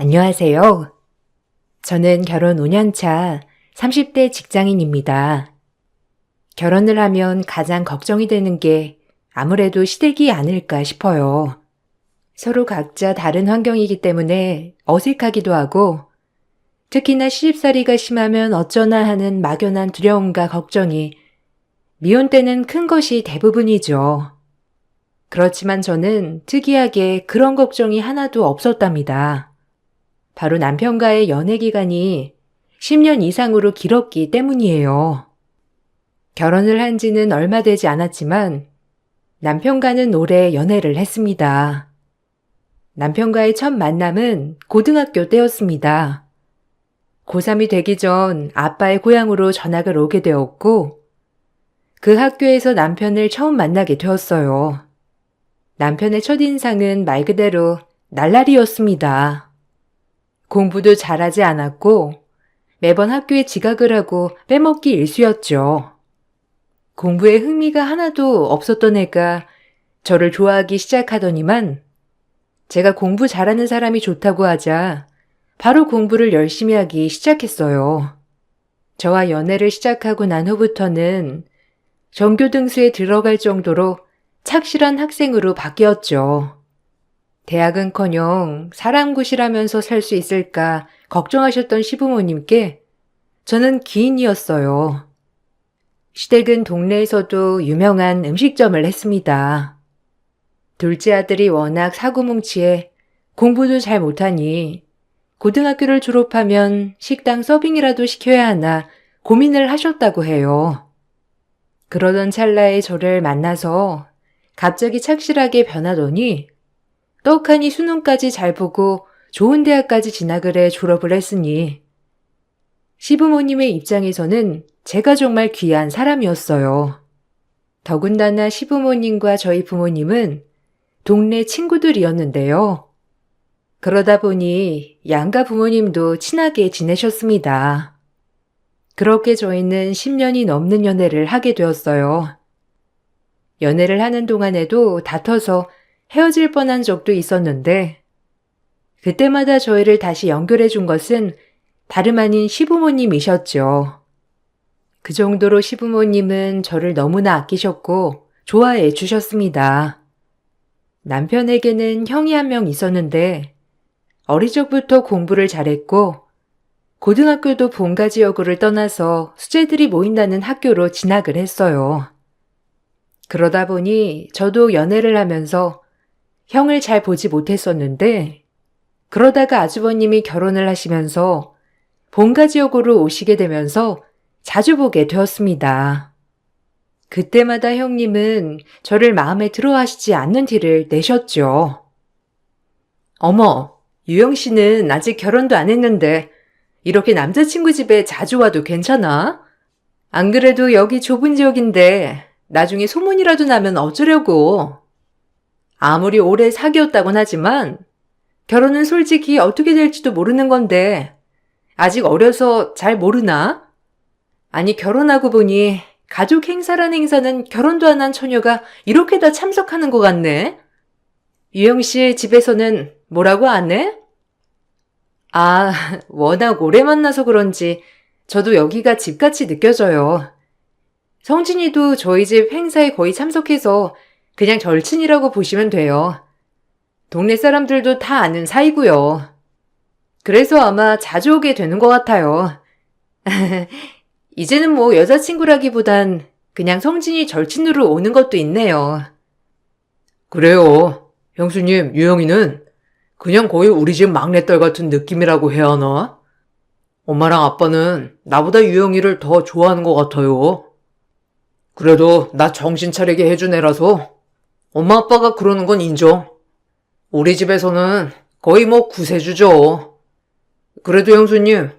안녕하세요. 저는 결혼 5년 차 30대 직장인입니다. 결혼을 하면 가장 걱정이 되는 게 아무래도 시댁이 아닐까 싶어요. 서로 각자 다른 환경이기 때문에 어색하기도 하고 특히나 시집살이가 심하면 어쩌나 하는 막연한 두려움과 걱정이 미혼 때는 큰 것이 대부분이죠. 그렇지만 저는 특이하게 그런 걱정이 하나도 없었답니다. 바로 남편과의 연애 기간이 10년 이상으로 길었기 때문이에요. 결혼을 한 지는 얼마 되지 않았지만 남편과는 오래 연애를 했습니다. 남편과의 첫 만남은 고등학교 때였습니다. 고3이 되기 전 아빠의 고향으로 전학을 오게 되었고 그 학교에서 남편을 처음 만나게 되었어요. 남편의 첫인상은 말 그대로 날라리였습니다. 공부도 잘하지 않았고 매번 학교에 지각을 하고 빼먹기 일쑤였죠. 공부에 흥미가 하나도 없었던 애가 저를 좋아하기 시작하더니만 제가 공부 잘하는 사람이 좋다고 하자 바로 공부를 열심히 하기 시작했어요. 저와 연애를 시작하고 난 후부터는 전교등수에 들어갈 정도로 착실한 학생으로 바뀌었죠. 대학은커녕 사람굿이라면서 살 수 있을까 걱정하셨던 시부모님께 저는 기인이었어요. 시댁은 동네에서도 유명한 음식점을 했습니다. 둘째 아들이 워낙 사고뭉치에 공부도 잘 못하니 고등학교를 졸업하면 식당 서빙이라도 시켜야 하나 고민을 하셨다고 해요. 그러던 찰나에 저를 만나서 갑자기 착실하게 변하더니 떡하니 수능까지 잘 보고 좋은 대학까지 진학을 해 졸업을 했으니 시부모님의 입장에서는 제가 정말 귀한 사람이었어요. 더군다나 시부모님과 저희 부모님은 동네 친구들이었는데요. 그러다 보니 양가 부모님도 친하게 지내셨습니다. 그렇게 저희는 10년이 넘는 연애를 하게 되었어요. 연애를 하는 동안에도 다퉈서 헤어질 뻔한 적도 있었는데 그때마다 저희를 다시 연결해 준 것은 다름 아닌 시부모님이셨죠. 그 정도로 시부모님은 저를 너무나 아끼셨고 좋아해 주셨습니다. 남편에게는 형이 한 명 있었는데 어릴 적부터 공부를 잘했고 고등학교도 본가 지역으로 떠나서 수재들이 모인다는 학교로 진학을 했어요. 그러다 보니 저도 연애를 하면서 형을 잘 보지 못했었는데 그러다가 아주버님이 결혼을 하시면서 본가 지역으로 오시게 되면서 자주 보게 되었습니다. 그때마다 형님은 저를 마음에 들어 하시지 않는 티를 내셨죠. 어머, 유영 씨는 아직 결혼도 안 했는데 이렇게 남자친구 집에 자주 와도 괜찮아? 안 그래도 여기 좁은 지역인데 나중에 소문이라도 나면 어쩌려고. 아무리 오래 사귀었다곤 하지만 결혼은 솔직히 어떻게 될지도 모르는 건데 아직 어려서 잘 모르나? 아니 결혼하고 보니 가족 행사란 행사는 결혼도 안 한 처녀가 이렇게 다 참석하는 것 같네. 유영 씨 집에서는 뭐라고 안 해? 아, 워낙 오래 만나서 그런지 저도 여기가 집같이 느껴져요. 성진이도 저희 집 행사에 거의 참석해서 그냥 절친이라고 보시면 돼요. 동네 사람들도 다 아는 사이고요. 그래서 아마 자주 오게 되는 것 같아요. 이제는 뭐 여자친구라기보단 그냥 성진이 절친으로 오는 것도 있네요. 그래요. 형수님, 유영이는 그냥 거의 우리 집 막내딸 같은 느낌이라고 해야 하나? 엄마랑 아빠는 나보다 유영이를 더 좋아하는 것 같아요. 그래도 나 정신 차리게 해준 애라서 엄마 아빠가 그러는 건 인정. 우리 집에서는 거의 뭐 구세주죠. 그래도 형수님,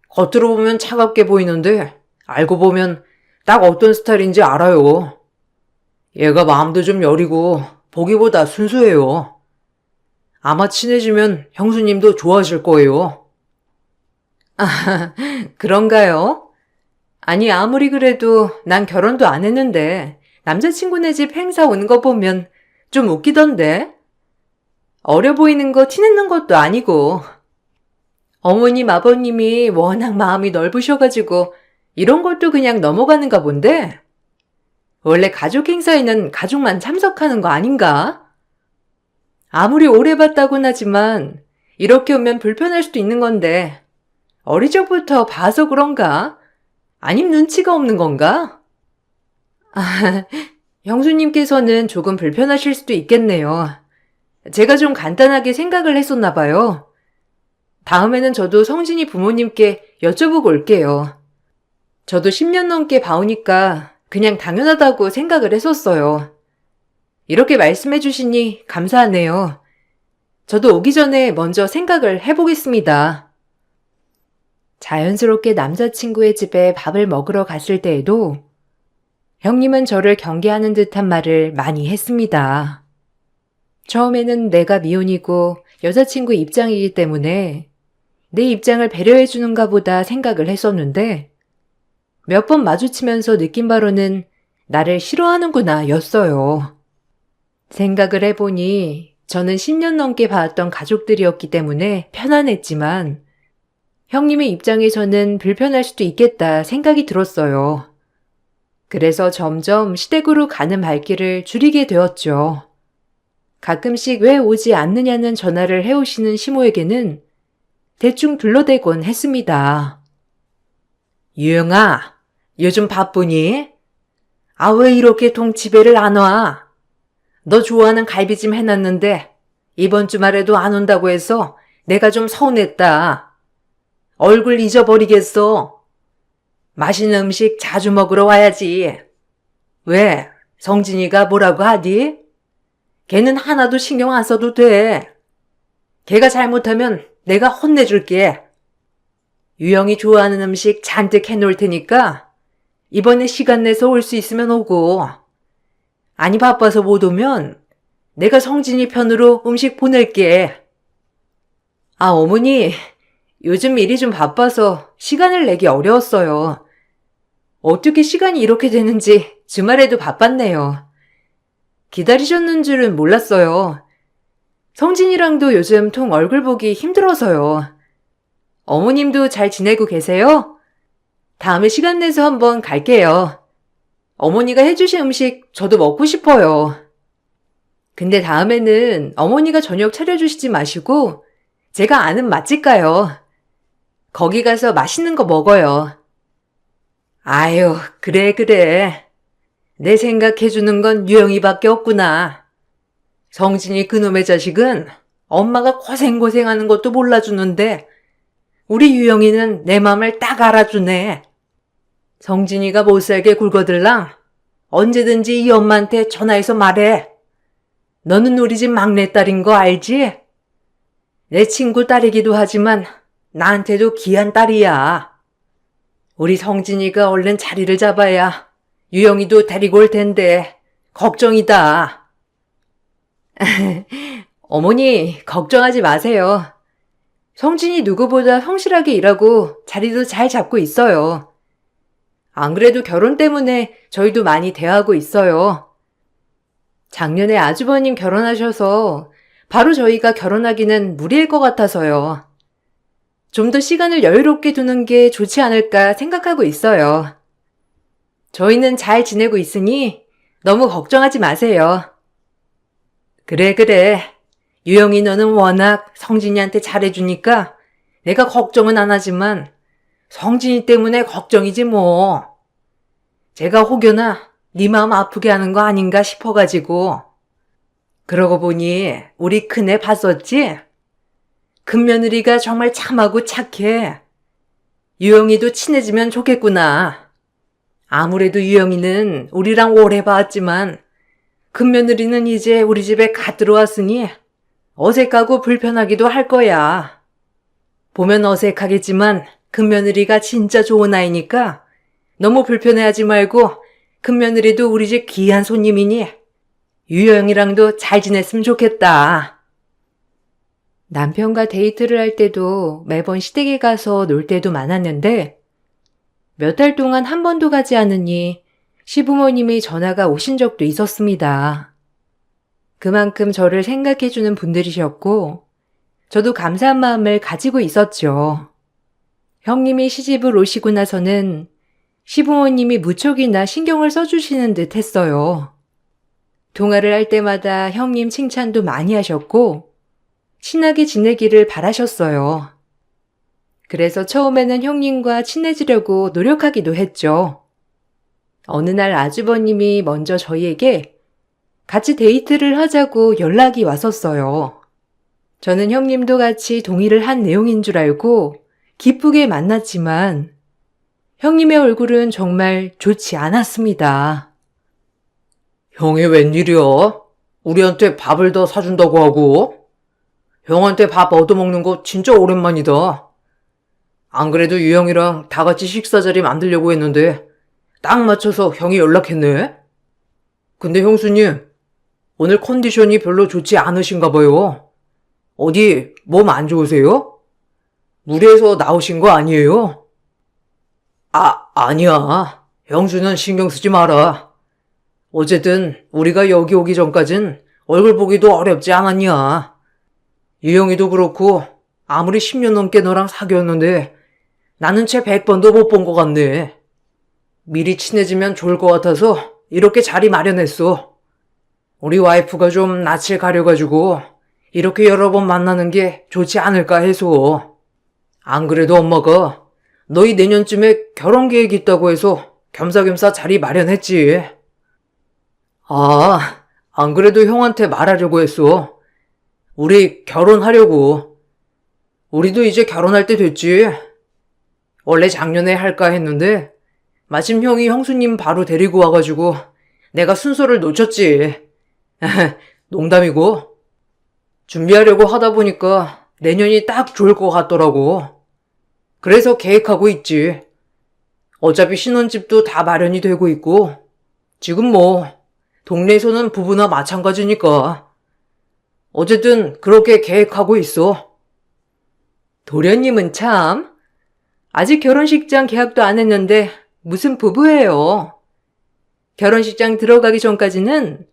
겉으로 보면 차갑게 보이는데 알고 보면 딱 어떤 스타일인지 알아요. 얘가 마음도 좀 여리고 보기보다 순수해요. 아마 친해지면 형수님도 좋아하실 거예요. 아, 그런가요? 아니 아무리 그래도 난 결혼도 안 했는데 남자친구네 집 행사 오는 거 보면 좀 웃기던데? 어려 보이는 거 티내는 것도 아니고 어머님, 아버님이 워낙 마음이 넓으셔가지고 이런 것도 그냥 넘어가는가 본데? 원래 가족 행사에는 가족만 참석하는 거 아닌가? 아무리 오래 봤다곤 하지만 이렇게 오면 불편할 수도 있는 건데 어릴 적부터 봐서 그런가? 아님 눈치가 없는 건가? 아, 형수님께서는 조금 불편하실 수도 있겠네요. 제가 좀 간단하게 생각을 했었나 봐요. 다음에는 저도 성진이 부모님께 여쭤보고 올게요. 저도 10년 넘게 봐오니까 그냥 당연하다고 생각을 했었어요. 이렇게 말씀해 주시니 감사하네요. 저도 오기 전에 먼저 생각을 해보겠습니다. 자연스럽게 남자친구의 집에 밥을 먹으러 갔을 때에도 형님은 저를 경계하는 듯한 말을 많이 했습니다. 처음에는 내가 미혼이고 여자친구 입장이기 때문에 내 입장을 배려해 주는가 보다 생각을 했었는데 몇 번 마주치면서 느낀 바로는 나를 싫어하는구나 였어요. 생각을 해보니 저는 10년 넘게 봐왔던 가족들이었기 때문에 편안했지만 형님의 입장에서는 불편할 수도 있겠다 생각이 들었어요. 그래서 점점 시댁으로 가는 발길을 줄이게 되었죠. 가끔씩 왜 오지 않느냐는 전화를 해오시는 시모에게는 대충 둘러대곤 했습니다. 유영아, 요즘 바쁘니? 아, 왜 이렇게 집에를 안 와? 너 좋아하는 갈비찜 해놨는데 이번 주말에도 안 온다고 해서 내가 좀 서운했다. 얼굴 잊어버리겠어. 맛있는 음식 자주 먹으러 와야지. 왜? 성진이가 뭐라고 하디? 걔는 하나도 신경 안 써도 돼. 걔가 잘못하면 내가 혼내줄게. 유영이 좋아하는 음식 잔뜩 해놓을 테니까 이번에 시간 내서 올 수 있으면 오고. 아니 바빠서 못 오면 내가 성진이 편으로 음식 보낼게. 아, 어머니, 요즘 일이 좀 바빠서 시간을 내기 어려웠어요. 어떻게 시간이 이렇게 되는지 주말에도 바빴네요. 기다리셨는 줄은 몰랐어요. 성진이랑도 요즘 통 얼굴 보기 힘들어서요. 어머님도 잘 지내고 계세요? 다음에 시간 내서 한번 갈게요. 어머니가 해주신 음식 저도 먹고 싶어요. 근데 다음에는 어머니가 저녁 차려주시지 마시고 제가 아는 맛집 가요. 거기 가서 맛있는 거 먹어요. 아유, 그래. 내 생각해주는 건 유영이밖에 없구나. 성진이 그놈의 자식은 엄마가 고생하는 것도 몰라주는데 우리 유영이는 내 맘을 딱 알아주네. 성진이가 못살게 굴거들랑 언제든지 이 엄마한테 전화해서 말해. 너는 우리 집 막내딸인 거 알지? 내 친구 딸이기도 하지만 나한테도 귀한 딸이야. 우리 성진이가 얼른 자리를 잡아야 유영이도 데리고 올 텐데 걱정이다. 어머니, 걱정하지 마세요. 성진이 누구보다 성실하게 일하고 자리도 잘 잡고 있어요. 안 그래도 결혼 때문에 저희도 많이 대하고 있어요. 작년에 아주버님 결혼하셔서 바로 저희가 결혼하기는 무리일 것 같아서요. 좀 더 시간을 여유롭게 두는 게 좋지 않을까 생각하고 있어요. 저희는 잘 지내고 있으니 너무 걱정하지 마세요. 그래. 유영이 너는 워낙 성진이한테 잘해주니까 내가 걱정은 안 하지만 성진이 때문에 걱정이지 뭐. 제가 혹여나 네 마음 아프게 하는 거 아닌가 싶어가지고. 그러고 보니 우리 큰애 봤었지? 큰며느리가 정말 참하고 착해. 유영이도 친해지면 좋겠구나. 아무래도 유영이는 우리랑 오래 봤지만 큰며느리는 이제 우리 집에 갓 들어왔으니 어색하고 불편하기도 할 거야. 보면 어색하겠지만 큰며느리가 진짜 좋은 아이니까 너무 불편해하지 말고 큰며느리도 우리 집 귀한 손님이니 유영이랑도 잘 지냈으면 좋겠다. 남편과 데이트를 할 때도 매번 시댁에 가서 놀 때도 많았는데 몇 달 동안 한 번도 가지 않으니 시부모님이 전화가 오신 적도 있었습니다. 그만큼 저를 생각해주는 분들이셨고 저도 감사한 마음을 가지고 있었죠. 형님이 시집을 오시고 나서는 시부모님이 무척이나 신경을 써주시는 듯 했어요. 통화를 할 때마다 형님 칭찬도 많이 하셨고 친하게 지내기를 바라셨어요. 그래서 처음에는 형님과 친해지려고 노력하기도 했죠. 어느 날 아주버님이 먼저 저희에게 같이 데이트를 하자고 연락이 왔었어요. 저는 형님도 같이 동의를 한 내용인 줄 알고 기쁘게 만났지만 형님의 얼굴은 정말 좋지 않았습니다. 형이 웬일이야? 우리한테 밥을 더 사준다고 하고? 형한테 밥 얻어먹는 거 진짜 오랜만이다. 안 그래도 유형이랑 다 같이 식사 자리 만들려고 했는데 딱 맞춰서 형이 연락했네. 근데 형수님, 오늘 컨디션이 별로 좋지 않으신가 봐요. 어디 몸 안 좋으세요? 무리해서 나오신 거 아니에요? 아니야. 형수는 신경 쓰지 마라. 어쨌든 우리가 여기 오기 전까진 얼굴 보기도 어렵지 않았냐. 유영이도 그렇고 아무리 10년 넘게 너랑 사귀었는데 나는 채 100번도 못 본 것 같네. 미리 친해지면 좋을 것 같아서 이렇게 자리 마련했어. 우리 와이프가 좀 낯을 가려가지고 이렇게 여러 번 만나는 게 좋지 않을까 해서. 안 그래도 엄마가 너희 내년쯤에 결혼 계획 있다고 해서 겸사겸사 자리 마련했지. 안 그래도 형한테 말하려고 했어. 우리 결혼하려고. 우리도 이제 결혼할 때 됐지. 원래 작년에 할까 했는데 마침 형이 형수님 바로 데리고 와가지고 내가 순서를 놓쳤지. 농담이고. 준비하려고 하다 보니까 내년이 딱 좋을 것 같더라고. 그래서 계획하고 있지. 어차피 신혼집도 다 마련이 되고 있고 지금 뭐 동네에서는 부부나 마찬가지니까. 어쨌든 그렇게 계획하고 있어. 도련님은 참, 아직 결혼식장 계약도 안 했는데 무슨 부부예요. 결혼식장 들어가기 전까지는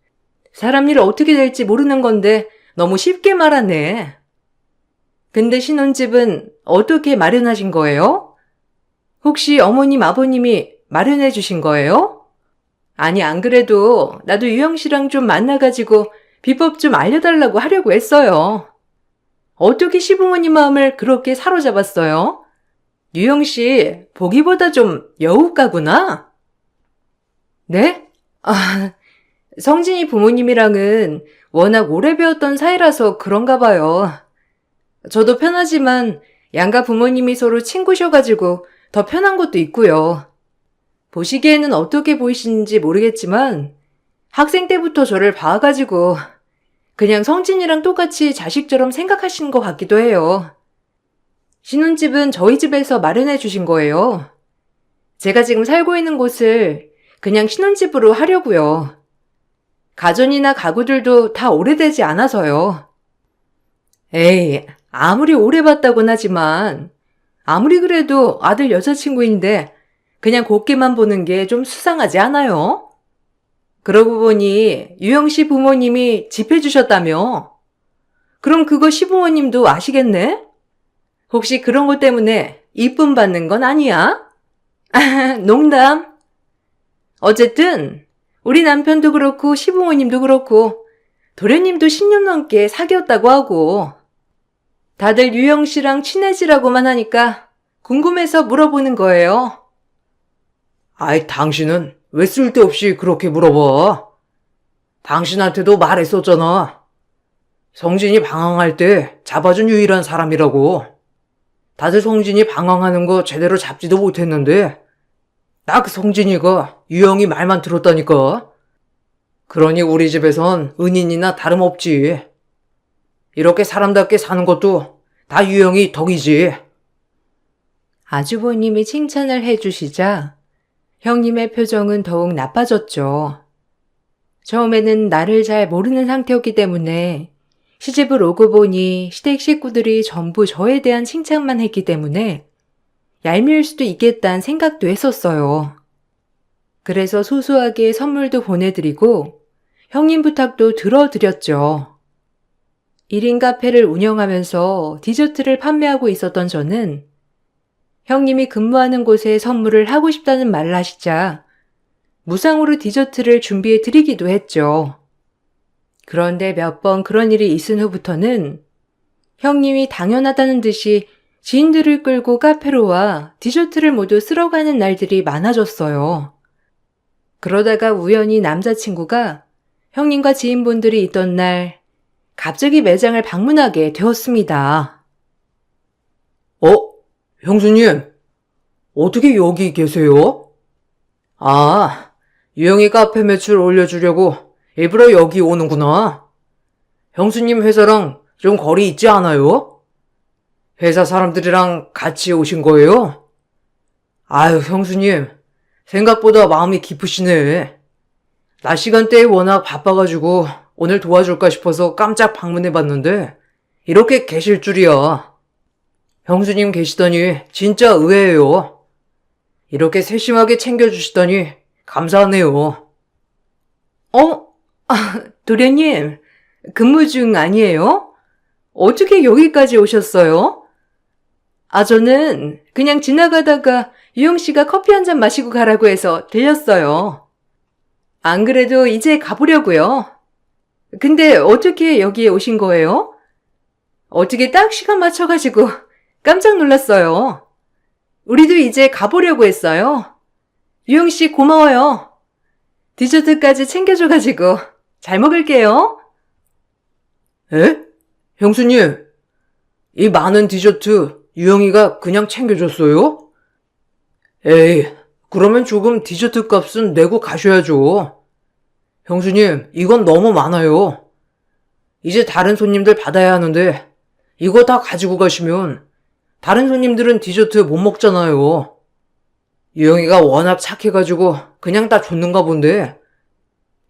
사람 일 어떻게 될지 모르는 건데 너무 쉽게 말하네. 근데 신혼집은 어떻게 마련하신 거예요? 혹시 어머님, 아버님이 마련해 주신 거예요? 아니, 안 그래도 나도 유영 씨랑 좀 만나가지고 비법 좀 알려달라고 하려고 했어요. 어떻게 시부모님 마음을 그렇게 사로잡았어요? 유영 씨, 보기보다 좀 여우가구나? 네? 성진이 부모님이랑은 워낙 오래 배웠던 사이라서 그런가 봐요. 저도 편하지만 양가 부모님이 서로 친구셔가지고 더 편한 것도 있고요. 보시기에는 어떻게 보이시는지 모르겠지만 학생 때부터 저를 봐가지고 그냥 성진이랑 똑같이 자식처럼 생각하시는 것 같기도 해요. 신혼집은 저희 집에서 마련해 주신 거예요. 제가 지금 살고 있는 곳을 그냥 신혼집으로 하려고요. 가전이나 가구들도 다 오래되지 않아서요. 에이, 아무리 오래 봤다곤 하지만 아무리 그래도 아들 여자친구인데 그냥 곱게만 보는 게 좀 수상하지 않아요? 그러고 보니 유영 씨 부모님이 집 해주셨다며? 그럼 그거 시부모님도 아시겠네? 혹시 그런 것 때문에 이쁨 받는 건 아니야? 농담. 어쨌든 우리 남편도 그렇고 시부모님도 그렇고 도련님도 10년 넘게 사귀었다고 하고 다들 유영 씨랑 친해지라고만 하니까 궁금해서 물어보는 거예요. 아이, 당신은 왜 쓸데없이 그렇게 물어봐? 당신한테도 말했었잖아. 성진이 방황할 때 잡아준 유일한 사람이라고. 다들 성진이 방황하는 거 제대로 잡지도 못했는데 딱 성진이가 유영이 말만 들었다니까. 그러니 우리 집에선 은인이나 다름없지. 이렇게 사람답게 사는 것도 다 유영이 덕이지. 아주버님이 칭찬을 해주시자 형님의 표정은 더욱 나빠졌죠. 처음에는 나를 잘 모르는 상태였기 때문에 시집을 오고 보니 시댁 식구들이 전부 저에 대한 칭찬만 했기 때문에 얄미울 수도 있겠다는 생각도 했었어요. 그래서 소소하게 선물도 보내드리고 형님 부탁도 들어드렸죠. 1인 카페를 운영하면서 디저트를 판매하고 있었던 저는 형님이 근무하는 곳에 선물을 하고 싶다는 말을 하시자 무상으로 디저트를 준비해 드리기도 했죠. 그런데 몇 번 그런 일이 있은 후부터는 형님이 당연하다는 듯이 지인들을 끌고 카페로 와 디저트를 모두 쓸어가는 날들이 많아졌어요. 그러다가 우연히 남자친구가 형님과 지인분들이 있던 날 갑자기 매장을 방문하게 되었습니다. 형수님, 어떻게 여기 계세요? 아, 유영이 카페 매출 올려주려고 일부러 여기 오는구나. 형수님 회사랑 좀 거리 있지 않아요? 회사 사람들이랑 같이 오신 거예요? 아유, 형수님, 생각보다 마음이 깊으시네. 낮 시간대에 워낙 바빠가지고 오늘 도와줄까 싶어서 깜짝 방문해봤는데 이렇게 계실 줄이야. 형수님 계시다니 진짜 의외예요. 이렇게 세심하게 챙겨주시다니 감사하네요. 도련님, 근무 중 아니에요? 어떻게 여기까지 오셨어요? 저는 그냥 지나가다가 유영 씨가 커피 한 잔 마시고 가라고 해서 들렸어요. 안 그래도 이제 가보려고요. 근데 어떻게 여기에 오신 거예요? 어떻게 딱 시간 맞춰가지고 깜짝 놀랐어요. 우리도 이제 가보려고 했어요. 유영 씨 고마워요. 디저트까지 챙겨줘가지고 잘 먹을게요. 에? 형수님, 이 많은 디저트 유영이가 그냥 챙겨줬어요? 에이, 그러면 조금 디저트 값은 내고 가셔야죠. 형수님, 이건 너무 많아요. 이제 다른 손님들 받아야 하는데 이거 다 가지고 가시면 다른 손님들은 디저트 못 먹잖아요. 유영이가 워낙 착해가지고 그냥 다 줬는가 본데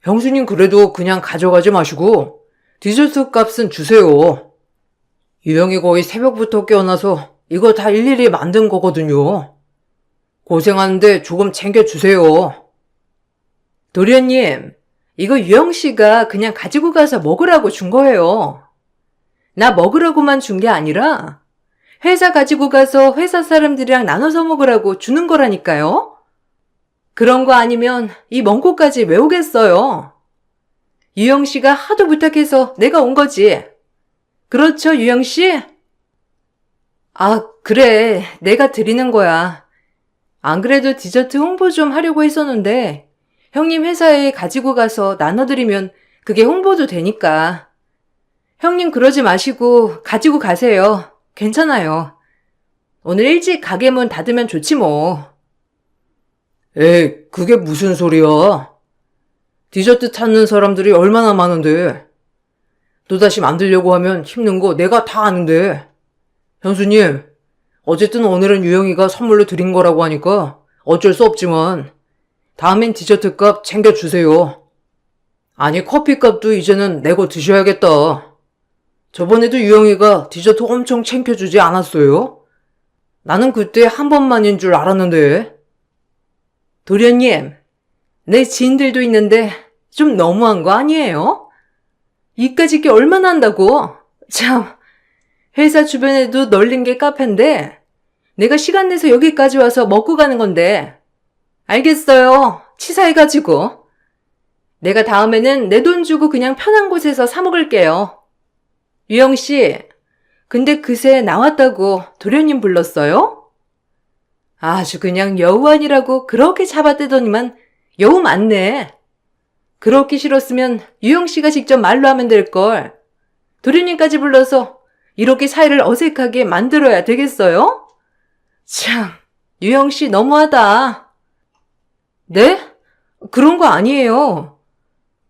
형수님 그래도 그냥 가져가지 마시고 디저트 값은 주세요. 유영이 거의 새벽부터 깨어나서 이거 다 일일이 만든 거거든요. 고생하는데 조금 챙겨주세요. 도련님, 이거 유영 씨가 그냥 가지고 가서 먹으라고 준 거예요. 나 먹으라고만 준 게 아니라 회사 가지고 가서 회사 사람들이랑 나눠서 먹으라고 주는 거라니까요. 그런 거 아니면 이 먼 곳까지 왜 오겠어요? 유영 씨가 하도 부탁해서 내가 온 거지. 그렇죠, 유영 씨? 그래. 내가 드리는 거야. 안 그래도 디저트 홍보 좀 하려고 했었는데 형님 회사에 가지고 가서 나눠드리면 그게 홍보도 되니까. 형님 그러지 마시고 가지고 가세요. 괜찮아요. 오늘 일찍 가게 문 닫으면 좋지 뭐. 에이, 그게 무슨 소리야. 디저트 찾는 사람들이 얼마나 많은데. 또다시 만들려고 하면 힘든 거 내가 다 아는데. 형수님, 어쨌든 오늘은 유영이가 선물로 드린 거라고 하니까 어쩔 수 없지만 다음엔 디저트 값 챙겨주세요. 아니, 커피 값도 이제는 내고 드셔야겠다. 저번에도 유영이가 디저트 엄청 챙겨주지 않았어요? 나는 그때 한 번만인 줄 알았는데. 도련님, 내 지인들도 있는데 좀 너무한 거 아니에요? 이까짓 게 얼마나 한다고? 참, 회사 주변에도 널린 게 카페인데 내가 시간 내서 여기까지 와서 먹고 가는 건데. 알겠어요. 치사해가지고. 내가 다음에는 내 돈 주고 그냥 편한 곳에서 사 먹을게요. 유영 씨, 근데 그새 나왔다고 도련님 불렀어요? 아주 그냥 여우 아니라고 그렇게 잡아떼더니만 여우 맞네. 그렇게 싫었으면 유영 씨가 직접 말로 하면 될걸. 도련님까지 불러서 이렇게 사이를 어색하게 만들어야 되겠어요? 참, 유영 씨 너무하다. 네? 그런 거 아니에요.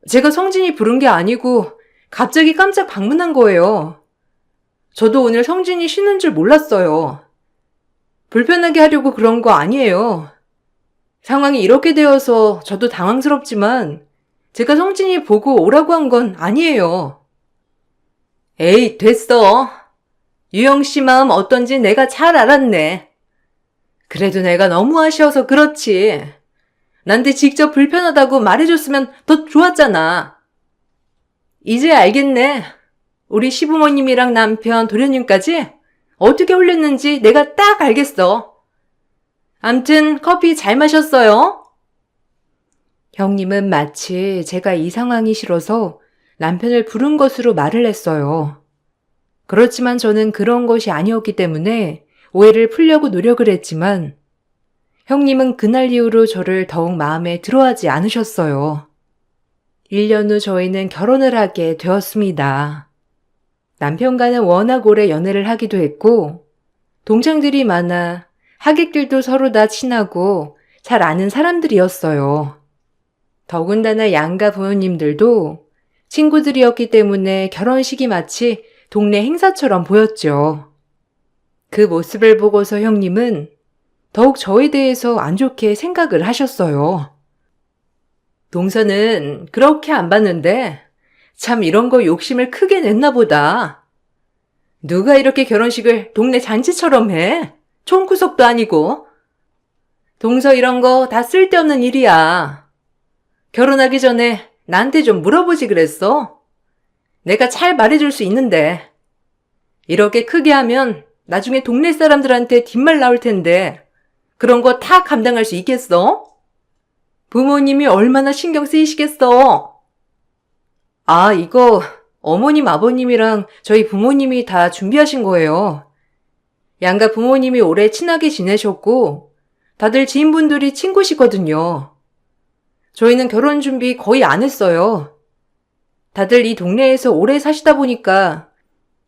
제가 성진이 부른 게 아니고 갑자기 깜짝 방문한 거예요. 저도 오늘 성진이 쉬는 줄 몰랐어요. 불편하게 하려고 그런 거 아니에요. 상황이 이렇게 되어서 저도 당황스럽지만 제가 성진이 보고 오라고 한 건 아니에요. 에이, 됐어. 유영 씨 마음 어떤지 내가 잘 알았네. 그래도 내가 너무 아쉬워서 그렇지. 나한테 직접 불편하다고 말해줬으면 더 좋았잖아. 이제 알겠네. 우리 시부모님이랑 남편, 도련님까지 어떻게 홀렸는지 내가 딱 알겠어. 암튼 커피 잘 마셨어요. 형님은 마치 제가 이 상황이 싫어서 남편을 부른 것으로 말을 했어요. 그렇지만 저는 그런 것이 아니었기 때문에 오해를 풀려고 노력을 했지만 형님은 그날 이후로 저를 더욱 마음에 들어하지 않으셨어요. 1년 후 저희는 결혼을 하게 되었습니다. 남편과는 워낙 오래 연애를 하기도 했고 동창들이 많아 하객들도 서로 다 친하고 잘 아는 사람들이었어요. 더군다나 양가 부모님들도 친구들이었기 때문에 결혼식이 마치 동네 행사처럼 보였죠. 그 모습을 보고서 형님은 더욱 저에 대해서 안 좋게 생각을 하셨어요. 동서는 그렇게 안 봤는데 참 이런 거 욕심을 크게 냈나 보다. 누가 이렇게 결혼식을 동네 잔치처럼 해? 총구석도 아니고. 동서 이런 거 다 쓸데없는 일이야. 결혼하기 전에 나한테 좀 물어보지 그랬어. 내가 잘 말해줄 수 있는데. 이렇게 크게 하면 나중에 동네 사람들한테 뒷말 나올 텐데 그런 거 다 감당할 수 있겠어? 부모님이 얼마나 신경 쓰이시겠어? 아, 이거 어머님, 아버님이랑 저희 부모님이 다 준비하신 거예요. 양가 부모님이 오래 친하게 지내셨고 다들 지인분들이 친구시거든요. 저희는 결혼 준비 거의 안 했어요. 다들 이 동네에서 오래 사시다 보니까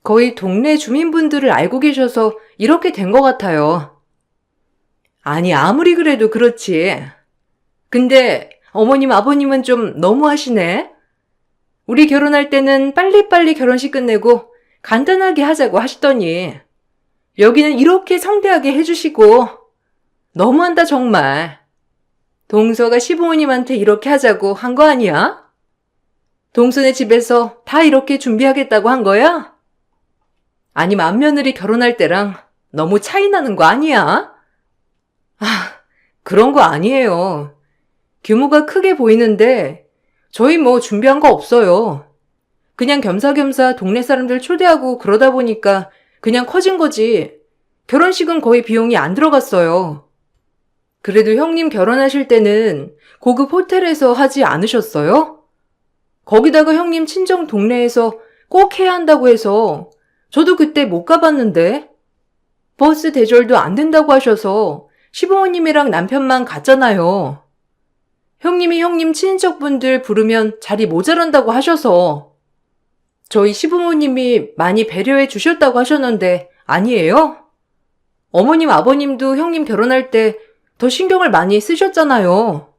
거의 동네 주민분들을 알고 계셔서 이렇게 된 것 같아요. 아니, 아무리 그래도 그렇지. 근데 어머님, 아버님은 좀 너무하시네. 우리 결혼할 때는 빨리빨리 결혼식 끝내고 간단하게 하자고 하시더니 여기는 이렇게 성대하게 해주시고 너무한다 정말. 동서가 시부모님한테 이렇게 하자고 한 거 아니야? 동서네 집에서 다 이렇게 준비하겠다고 한 거야? 아니, 맏며느리 결혼할 때랑 너무 차이 나는 거 아니야? 아, 그런 거 아니에요. 규모가 크게 보이는데 저희 뭐 준비한 거 없어요. 그냥 겸사겸사 동네 사람들 초대하고 그러다 보니까 그냥 커진 거지. 결혼식은 거의 비용이 안 들어갔어요. 그래도 형님 결혼하실 때는 고급 호텔에서 하지 않으셨어요? 거기다가 형님 친정 동네에서 꼭 해야 한다고 해서 저도 그때 못 가봤는데 버스 대절도 안 된다고 하셔서 시부모님이랑 남편만 갔잖아요. 형님이 형님 친인척분들 부르면 자리 모자란다고 하셔서 저희 시부모님이 많이 배려해 주셨다고 하셨는데 아니에요? 어머님 아버님도 형님 결혼할 때 더 신경을 많이 쓰셨잖아요.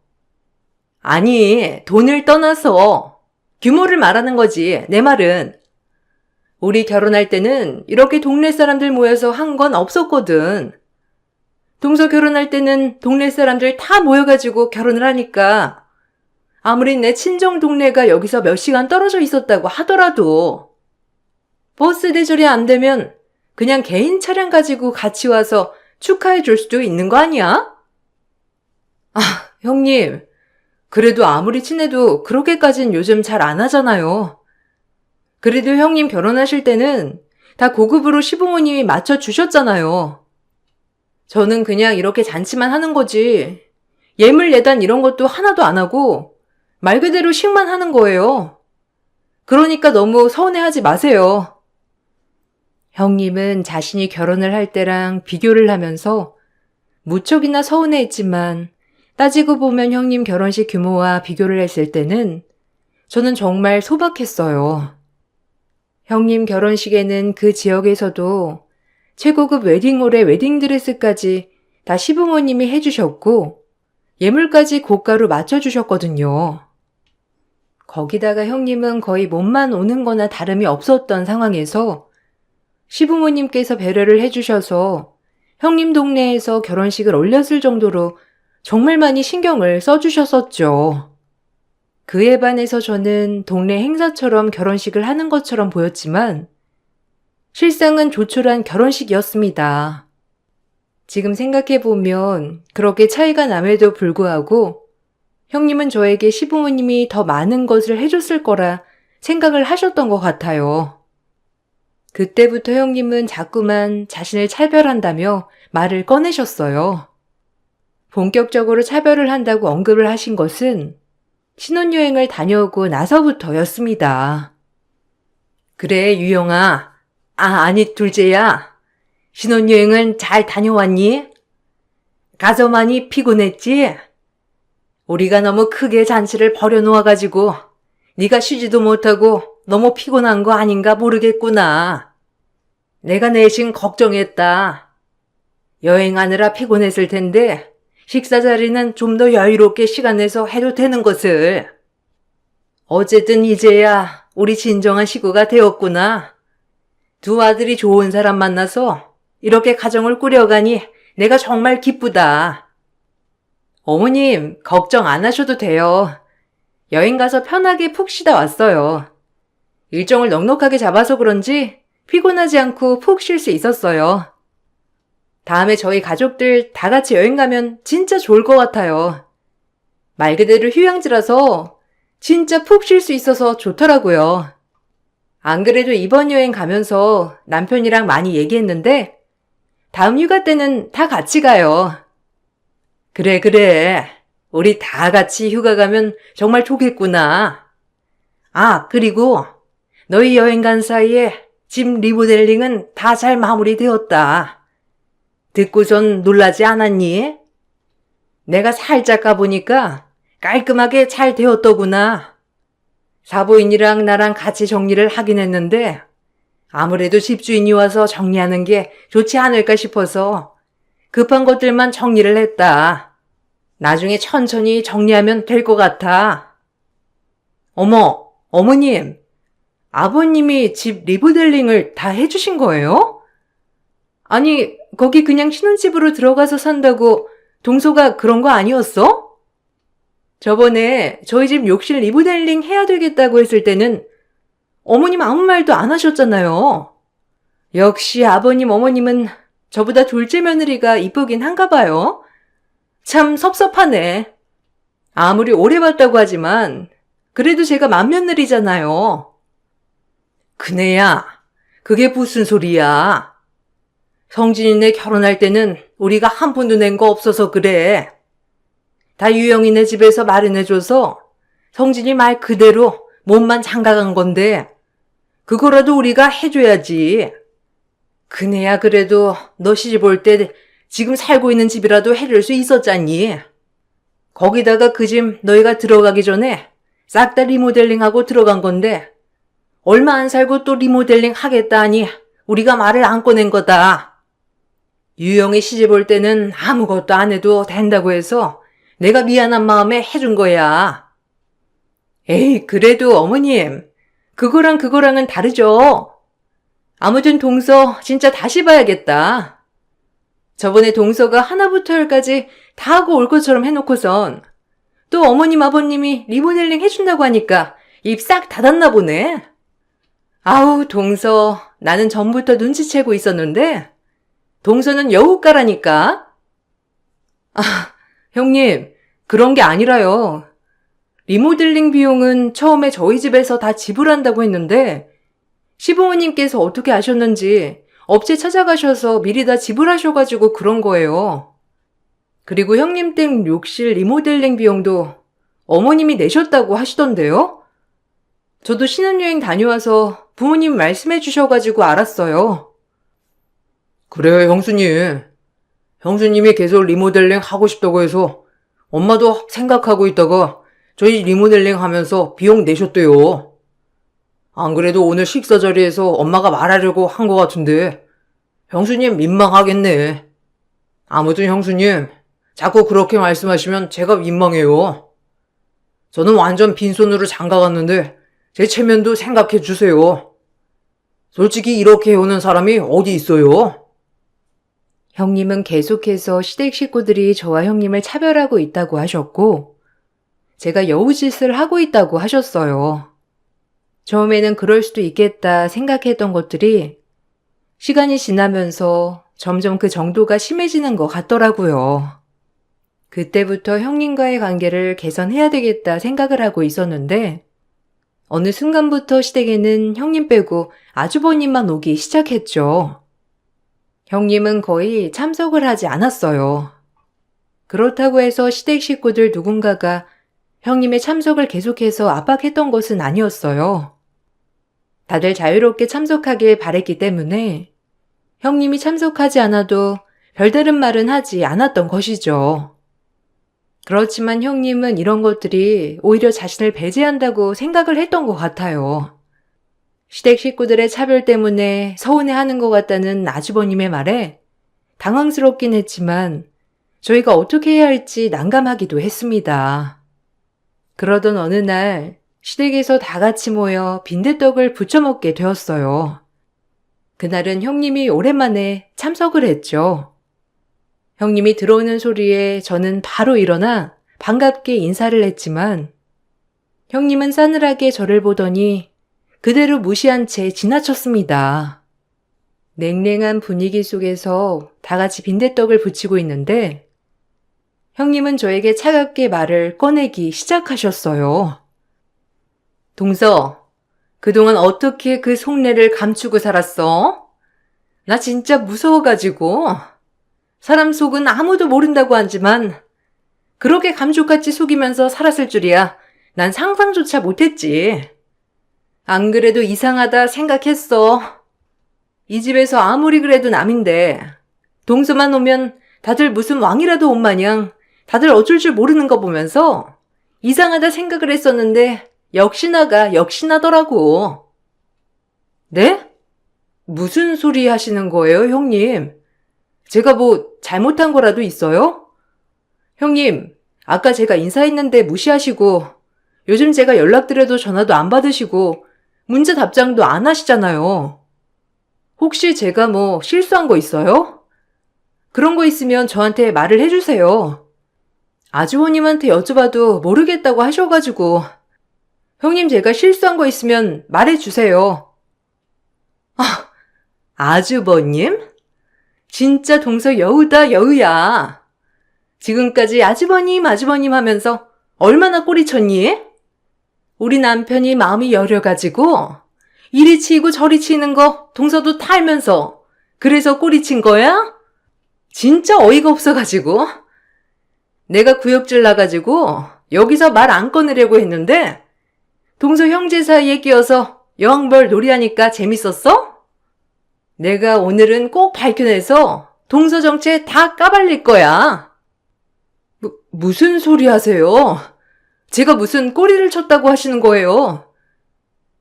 아니, 돈을 떠나서 규모를 말하는 거지, 내 말은. 우리 결혼할 때는 이렇게 동네 사람들 모여서 한 건 없었거든. 동서 결혼할 때는 동네 사람들 다 모여가지고 결혼을 하니까 아무리 내 친정 동네가 여기서 몇 시간 떨어져 있었다고 하더라도 버스 대절이 안 되면 그냥 개인 차량 가지고 같이 와서 축하해 줄 수도 있는 거 아니야? 아, 형님. 그래도 아무리 친해도 그렇게까진 요즘 잘 안 하잖아요. 그래도 형님 결혼하실 때는 다 고급으로 시부모님이 맞춰주셨잖아요. 저는 그냥 이렇게 잔치만 하는 거지. 예물 예단 이런 것도 하나도 안 하고 말 그대로 식만 하는 거예요. 그러니까 너무 서운해하지 마세요. 형님은 자신이 결혼을 할 때랑 비교를 하면서 무척이나 서운해했지만 따지고 보면 형님 결혼식 규모와 비교를 했을 때는 저는 정말 소박했어요. 형님 결혼식에는 그 지역에서도 최고급 웨딩홀의 웨딩드레스까지 다 시부모님이 해주셨고 예물까지 고가로 맞춰주셨거든요. 거기다가 형님은 거의 몸만 오는 거나 다름이 없었던 상황에서 시부모님께서 배려를 해주셔서 형님 동네에서 결혼식을 올렸을 정도로 정말 많이 신경을 써주셨었죠. 그에 반해서 저는 동네 행사처럼 결혼식을 하는 것처럼 보였지만 실상은 조촐한 결혼식이었습니다. 지금 생각해보면 그렇게 차이가 남에도 불구하고 형님은 저에게 시부모님이 더 많은 것을 해줬을 거라 생각을 하셨던 것 같아요. 그때부터 형님은 자꾸만 자신을 차별한다며 말을 꺼내셨어요. 본격적으로 차별을 한다고 언급을 하신 것은 신혼여행을 다녀오고 나서부터였습니다. 그래, 유영아. 아니, 둘째야. 신혼여행은 잘 다녀왔니? 가서 많이 피곤했지? 우리가 너무 크게 잔치를 벌여놓아가지고 네가 쉬지도 못하고 너무 피곤한 거 아닌가 모르겠구나. 내가 내심 걱정했다. 여행하느라 피곤했을 텐데 식사 자리는 좀 더 여유롭게 시간 내서 해도 되는 것을. 어쨌든 이제야 우리 진정한 식구가 되었구나. 두 아들이 좋은 사람 만나서 이렇게 가정을 꾸려가니 내가 정말 기쁘다. 어머님, 걱정 안 하셔도 돼요. 여행 가서 편하게 푹 쉬다 왔어요. 일정을 넉넉하게 잡아서 그런지 피곤하지 않고 푹 쉴 수 있었어요. 다음에 저희 가족들 다 같이 여행 가면 진짜 좋을 것 같아요. 말 그대로 휴양지라서 진짜 푹 쉴 수 있어서 좋더라고요. 안 그래도 이번 여행 가면서 남편이랑 많이 얘기했는데 다음 휴가 때는 다 같이 가요. 그래. 우리 다 같이 휴가 가면 정말 좋겠구나. 그리고 너희 여행 간 사이에 집 리모델링은 다 잘 마무리되었다. 듣고선 놀라지 않았니? 내가 살짝 가보니까 깔끔하게 잘 되었더구나. 사부인이랑 나랑 같이 정리를 하긴 했는데 아무래도 집주인이 와서 정리하는 게 좋지 않을까 싶어서 급한 것들만 정리를 했다. 나중에 천천히 정리하면 될 것 같아. 어머님, 아버님이 집 리모델링을 다 해주신 거예요? 아니, 거기 그냥 신혼집으로 들어가서 산다고 동서가 그런 거 아니었어? 저번에 저희 집 욕실 리모델링 해야 되겠다고 했을 때는 어머님 아무 말도 안 하셨잖아요. 역시 아버님, 어머님은 저보다 둘째 며느리가 이쁘긴 한가 봐요. 참 섭섭하네. 아무리 오래 봤다고 하지만 그래도 제가 맏며느리잖아요. 그네야, 그게 무슨 소리야. 성진이네 결혼할 때는 우리가 한 푼도 낸 거 없어서 그래. 다 유영이네 집에서 마련해줘서 성진이 말 그대로 몸만 장가간 건데 그거라도 우리가 해줘야지. 그네야 그래도 너 시집 올 때 지금 살고 있는 집이라도 해줄 수 있었잖니. 거기다가 그 집 너희가 들어가기 전에 싹 다 리모델링하고 들어간 건데 얼마 안 살고 또 리모델링 하겠다 하니 우리가 말을 안 꺼낸 거다. 유영이 시집 올 때는 아무것도 안 해도 된다고 해서 내가 미안한 마음에 해준 거야. 에이, 그래도 어머님, 그거랑은 다르죠. 아무튼 동서 진짜 다시 봐야겠다. 저번에 동서가 하나부터 열까지 다 하고 올 것처럼 해놓고선 또 어머님 아버님이 리모델링 해준다고 하니까 입 싹 닫았나 보네. 아우, 동서, 나는 전부터 눈치채고 있었는데 동서는 여우가라니까. 형님, 그런 게 아니라요. 리모델링 비용은 처음에 저희 집에서 다 지불한다고 했는데 시부모님께서 어떻게 아셨는지 업체 찾아가셔서 미리 다 지불하셔가지고 그런 거예요. 그리고 형님 댁 욕실 리모델링 비용도 어머님이 내셨다고 하시던데요? 저도 신혼여행 다녀와서 부모님 말씀해 주셔가지고 알았어요. 그래, 형수님. 형수님이 계속 리모델링 하고 싶다고 해서 엄마도 생각하고 있다가 저희 리모델링 하면서 비용 내셨대요. 안 그래도 오늘 식사 자리에서 엄마가 말하려고 한 것 같은데 형수님 민망하겠네. 아무튼 형수님, 자꾸 그렇게 말씀하시면 제가 민망해요. 저는 완전 빈손으로 장가 갔는데 제 체면도 생각해 주세요. 솔직히 이렇게 해오는 사람이 어디 있어요? 형님은 계속해서 시댁 식구들이 저와 형님을 차별하고 있다고 하셨고 제가 여우짓을 하고 있다고 하셨어요. 처음에는 그럴 수도 있겠다 생각했던 것들이 시간이 지나면서 점점 그 정도가 심해지는 것 같더라고요. 그때부터 형님과의 관계를 개선해야 되겠다 생각을 하고 있었는데 어느 순간부터 시댁에는 형님 빼고 아주버님만 오기 시작했죠. 형님은 거의 참석을 하지 않았어요. 그렇다고 해서 시댁 식구들 누군가가 형님의 참석을 계속해서 압박했던 것은 아니었어요. 다들 자유롭게 참석하길 바랬기 때문에 형님이 참석하지 않아도 별다른 말은 하지 않았던 것이죠. 그렇지만 형님은 이런 것들이 오히려 자신을 배제한다고 생각을 했던 것 같아요. 시댁 식구들의 차별 때문에 서운해하는 것 같다는 아주버님의 말에 당황스럽긴 했지만 저희가 어떻게 해야 할지 난감하기도 했습니다. 그러던 어느 날 시댁에서 다 같이 모여 빈대떡을 부쳐 먹게 되었어요. 그날은 형님이 오랜만에 참석을 했죠. 형님이 들어오는 소리에 저는 바로 일어나 반갑게 인사를 했지만 형님은 싸늘하게 저를 보더니 그대로 무시한 채 지나쳤습니다. 냉랭한 분위기 속에서 다 같이 빈대떡을 부치고 있는데 형님은 저에게 차갑게 말을 꺼내기 시작하셨어요. 동서, 그동안 어떻게 그 속내를 감추고 살았어? 나 진짜 무서워가지고. 사람 속은 아무도 모른다고 하지만 그렇게 감쪽같이 속이면서 살았을 줄이야 난 상상조차 못했지. 안 그래도 이상하다 생각했어. 이 집에서 아무리 그래도 남인데 동서만 오면 다들 무슨 왕이라도 온 마냥 다들 어쩔 줄 모르는 거 보면서 이상하다 생각을 했었는데 역시나가 역시나더라고. 네? 무슨 소리 하시는 거예요, 형님? 제가 뭐 잘못한 거라도 있어요? 형님, 아까 제가 인사했는데 무시하시고 요즘 제가 연락드려도 전화도 안 받으시고 문자 답장도 안 하시잖아요. 혹시 제가 뭐 실수한 거 있어요? 그런 거 있으면 저한테 말을 해주세요. 아주버님한테 여쭤봐도 모르겠다고 하셔가지고 형님 제가 실수한 거 있으면 말해주세요. 아, 아주버님? 진짜 동서 여우다 여우야. 지금까지 아주버님 하면서 얼마나 꼬리쳤니? 우리 남편이 마음이 여려가지고 이리 치이고 저리 치는 거 동서도 다 알면서 그래서 꼬리친 거야? 진짜 어이가 없어가지고 내가 구역질 나가지고 여기서 말 안 꺼내려고 했는데 동서 형제 사이에 끼어서 여왕벌 놀이하니까 재밌었어? 내가 오늘은 꼭 밝혀내서 동서 정체 다 까발릴 거야. 무슨 소리 하세요? 제가 무슨 꼬리를 쳤다고 하시는 거예요?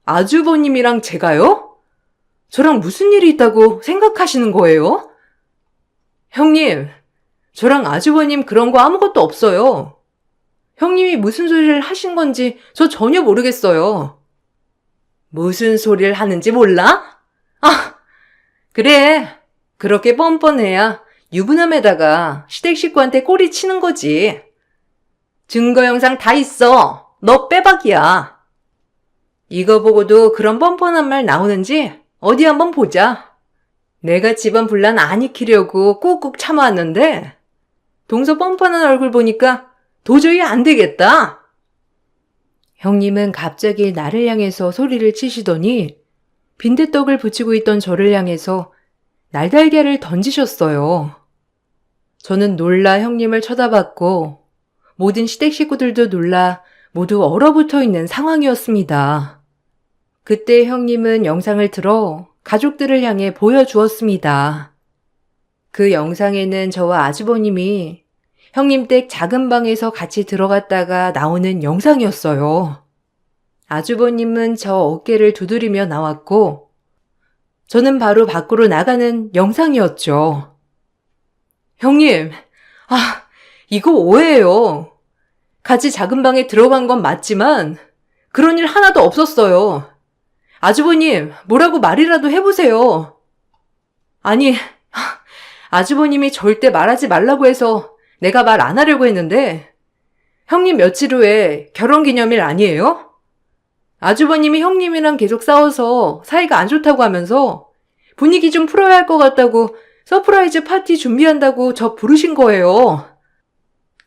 아주버님이랑 제가요? 저랑 무슨 일이 있다고 생각하시는 거예요? 형님, 저랑 아주버님 그런 거 아무것도 없어요. 형님이 무슨 소리를 하신 건지 저 전혀 모르겠어요. 무슨 소리를 하는지 몰라? 아, 그래. 그렇게 뻔뻔해야 유부남에다가 시댁 식구한테 꼬리 치는 거지. 증거 영상 다 있어. 너 빼박이야. 이거 보고도 그런 뻔뻔한 말 나오는지 어디 한번 보자. 내가 집안 분란 안 익히려고 꾹꾹 참아왔는데 동서 뻔뻔한 얼굴 보니까 도저히 안 되겠다. 형님은 갑자기 나를 향해서 소리를 치시더니 빈대떡을 부치고 있던 저를 향해서 날달걀을 던지셨어요. 저는 놀라 형님을 쳐다봤고 모든 시댁 식구들도 놀라 모두 얼어붙어 있는 상황이었습니다. 그때 형님은 영상을 틀어 가족들을 향해 보여주었습니다. 그 영상에는 저와 아주버님이 형님 댁 작은 방에서 같이 들어갔다가 나오는 영상이었어요. 아주버님은 저 어깨를 두드리며 나왔고 저는 바로 밖으로 나가는 영상이었죠. 형님, 이거 오해예요. 같이 작은 방에 들어간 건 맞지만 그런 일 하나도 없었어요. 아주버님, 뭐라고 말이라도 해보세요. 아니, 아주버님이 절대 말하지 말라고 해서 내가 말 안 하려고 했는데 형님 며칠 후에 결혼기념일 아니에요? 아주버님이 형님이랑 계속 싸워서 사이가 안 좋다고 하면서 분위기 좀 풀어야 할 것 같다고 서프라이즈 파티 준비한다고 저 부르신 거예요.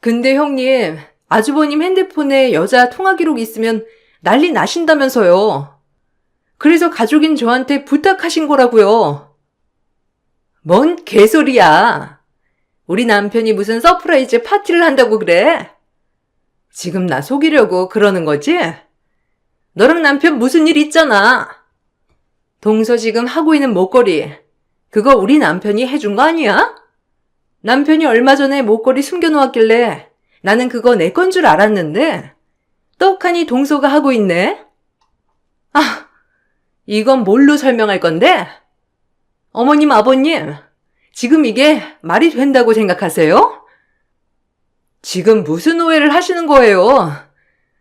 근데 형님, 아주버님 핸드폰에 여자 통화 기록 있으면 난리 나신다면서요. 그래서 가족인 저한테 부탁하신 거라고요. 뭔 개소리야. 우리 남편이 무슨 서프라이즈 파티를 한다고 그래? 지금 나 속이려고 그러는 거지? 너랑 남편 무슨 일 있잖아. 동서 지금 하고 있는 목걸이, 그거 우리 남편이 해준 거 아니야? 남편이 얼마 전에 목걸이 숨겨놓았길래 나는 그거 내 건 줄 알았는데 떡하니 동서가 하고 있네? 아, 이건 뭘로 설명할 건데? 어머님, 아버님, 지금 이게 말이 된다고 생각하세요? 지금 무슨 오해를 하시는 거예요?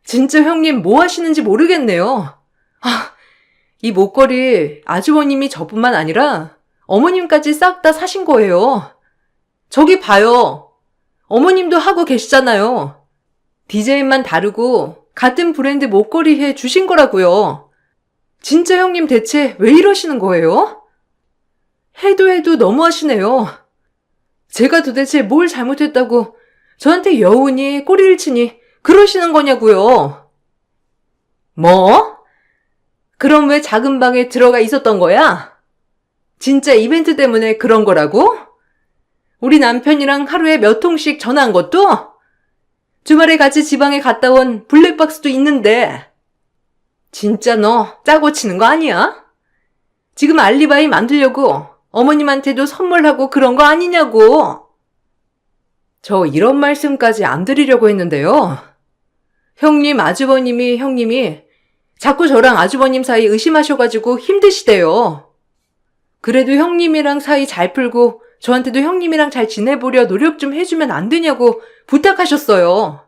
진짜 형님 뭐 하시는지 모르겠네요. 아, 이 목걸이 아주버님이 저뿐만 아니라 어머님까지 싹 다 사신 거예요. 저기 봐요. 어머님도 하고 계시잖아요. 디자인만 다르고 같은 브랜드 목걸이 해 주신 거라고요. 진짜 형님 대체 왜 이러시는 거예요? 해도 너무하시네요. 제가 도대체 뭘 잘못했다고 저한테 여운이 꼬리를 치니 그러시는 거냐고요. 뭐? 그럼 왜 작은 방에 들어가 있었던 거야? 진짜 이벤트 때문에 그런 거라고? 우리 남편이랑 하루에 몇 통씩 전화한 것도? 주말에 같이 지방에 갔다 온 블랙박스도 있는데. 진짜 너 짜고 치는 거 아니야? 지금 알리바이 만들려고 어머님한테도 선물하고 그런 거 아니냐고. 저 이런 말씀까지 안 드리려고 했는데요. 형님, 아주버님이 형님이 자꾸 저랑 아주버님 사이 의심하셔가지고 힘드시대요. 그래도 형님이랑 사이 잘 풀고 저한테도 형님이랑 잘 지내보려 노력 좀 해주면 안 되냐고 부탁하셨어요.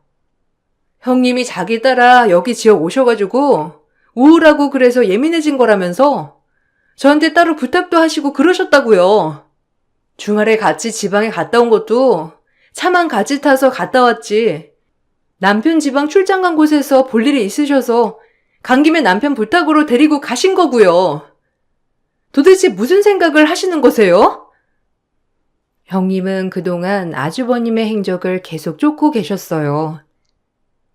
형님이 자기 따라 여기 지역 오셔가지고 우울하고 그래서 예민해진 거라면서 저한테 따로 부탁도 하시고 그러셨다고요. 주말에 같이 지방에 갔다 온 것도 차만 같이 타서 갔다 왔지. 남편 지방 출장 간 곳에서 볼 일이 있으셔서 간 김에 남편 부탁으로 데리고 가신 거고요. 도대체 무슨 생각을 하시는 거세요? 형님은 그동안 아주버님의 행적을 계속 쫓고 계셨어요.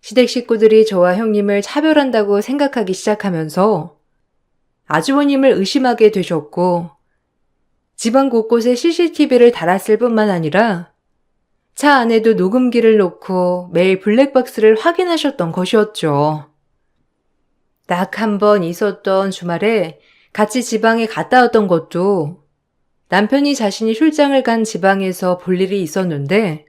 시댁 식구들이 저와 형님을 차별한다고 생각하기 시작하면서 아주버님을 의심하게 되셨고, 집안 곳곳에 CCTV를 달았을 뿐만 아니라 차 안에도 녹음기를 놓고 매일 블랙박스를 확인하셨던 것이었죠. 딱 한 번 있었던 주말에 같이 지방에 갔다 왔던 것도 남편이 자신이 출장을 간 지방에서 볼 일이 있었는데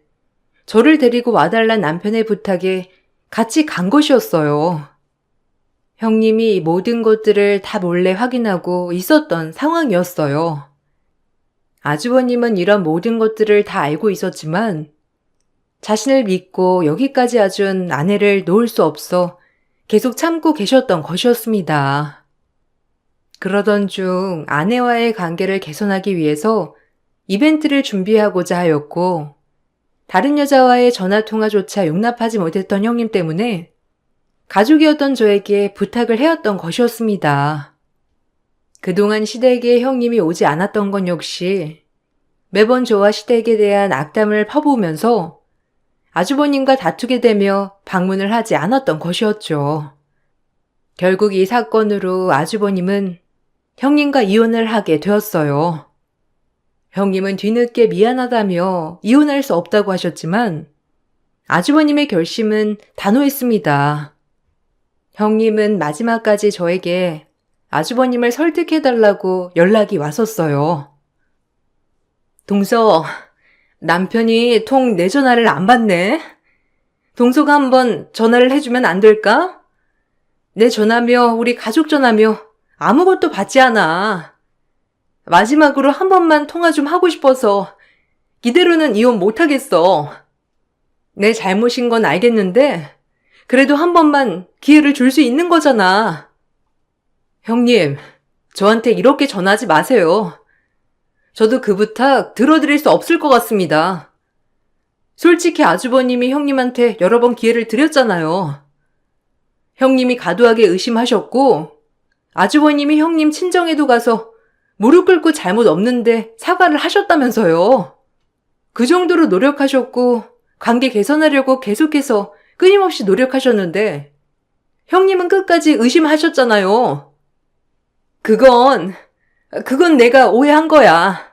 저를 데리고 와달란 남편의 부탁에 같이 간 것이었어요. 형님이 모든 것들을 다 몰래 확인하고 있었던 상황이었어요. 아주버님은 이런 모든 것들을 다 알고 있었지만 자신을 믿고 여기까지 와준 아내를 놓을 수 없어 계속 참고 계셨던 것이었습니다. 그러던 중 아내와의 관계를 개선하기 위해서 이벤트를 준비하고자 하였고 다른 여자와의 전화통화조차 용납하지 못했던 형님 때문에 가족이었던 저에게 부탁을 해왔던 것이었습니다. 그동안 시댁에 형님이 오지 않았던 건 역시 매번 저와 시댁에 대한 악담을 퍼부으면서 아주버님과 다투게 되며 방문을 하지 않았던 것이었죠. 결국 이 사건으로 아주버님은 형님과 이혼을 하게 되었어요. 형님은 뒤늦게 미안하다며 이혼할 수 없다고 하셨지만 아주버님의 결심은 단호했습니다. 형님은 마지막까지 저에게 아주버님을 설득해달라고 연락이 왔었어요. 동서, 남편이 통 내 전화를 안 받네. 동서가 한번 전화를 해주면 안 될까? 내 전화며 우리 가족 전화며 아무것도 받지 않아. 마지막으로 한 번만 통화 좀 하고 싶어서 이대로는 이혼 못하겠어. 내 잘못인 건 알겠는데 그래도 한 번만 기회를 줄 수 있는 거잖아. 형님, 저한테 이렇게 전화하지 마세요. 저도 그 부탁 들어드릴 수 없을 것 같습니다. 솔직히 아주버님이 형님한테 여러 번 기회를 드렸잖아요. 형님이 과도하게 의심하셨고 아주버님이 형님 친정에도 가서 무릎 꿇고 잘못 없는데 사과를 하셨다면서요. 그 정도로 노력하셨고 관계 개선하려고 계속해서 끊임없이 노력하셨는데 형님은 끝까지 의심하셨잖아요. 그건 내가 오해한 거야.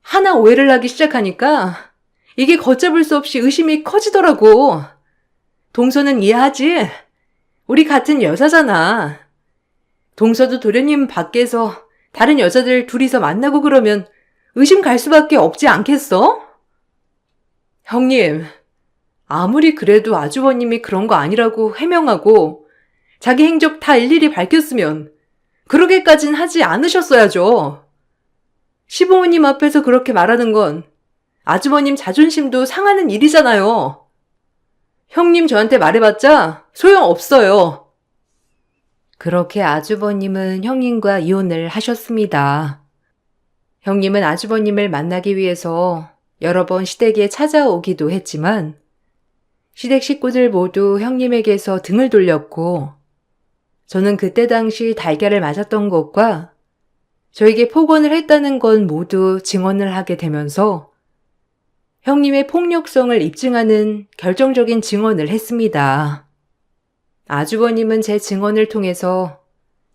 하나 오해를 하기 시작하니까 이게 걷잡을 수 없이 의심이 커지더라고. 동서는 이해하지? 우리 같은 여자잖아. 동서도 도련님 밖에서 다른 여자들 둘이서 만나고 그러면 의심 갈 수밖에 없지 않겠어? 형님, 아무리 그래도 아주버님이 그런 거 아니라고 해명하고 자기 행적 다 일일이 밝혔으면 그러게까진 하지 않으셨어야죠. 시부모님 앞에서 그렇게 말하는 건 아주버님 자존심도 상하는 일이잖아요. 형님 저한테 말해봤자 소용없어요. 그렇게 아주버님은 형님과 이혼을 하셨습니다. 형님은 아주버님을 만나기 위해서 여러 번 시댁에 찾아오기도 했지만 시댁 식구들 모두 형님에게서 등을 돌렸고 저는 그때 당시 달걀을 맞았던 것과 저에게 폭언을 했다는 건 모두 증언을 하게 되면서 형님의 폭력성을 입증하는 결정적인 증언을 했습니다. 아주버님은 제 증언을 통해서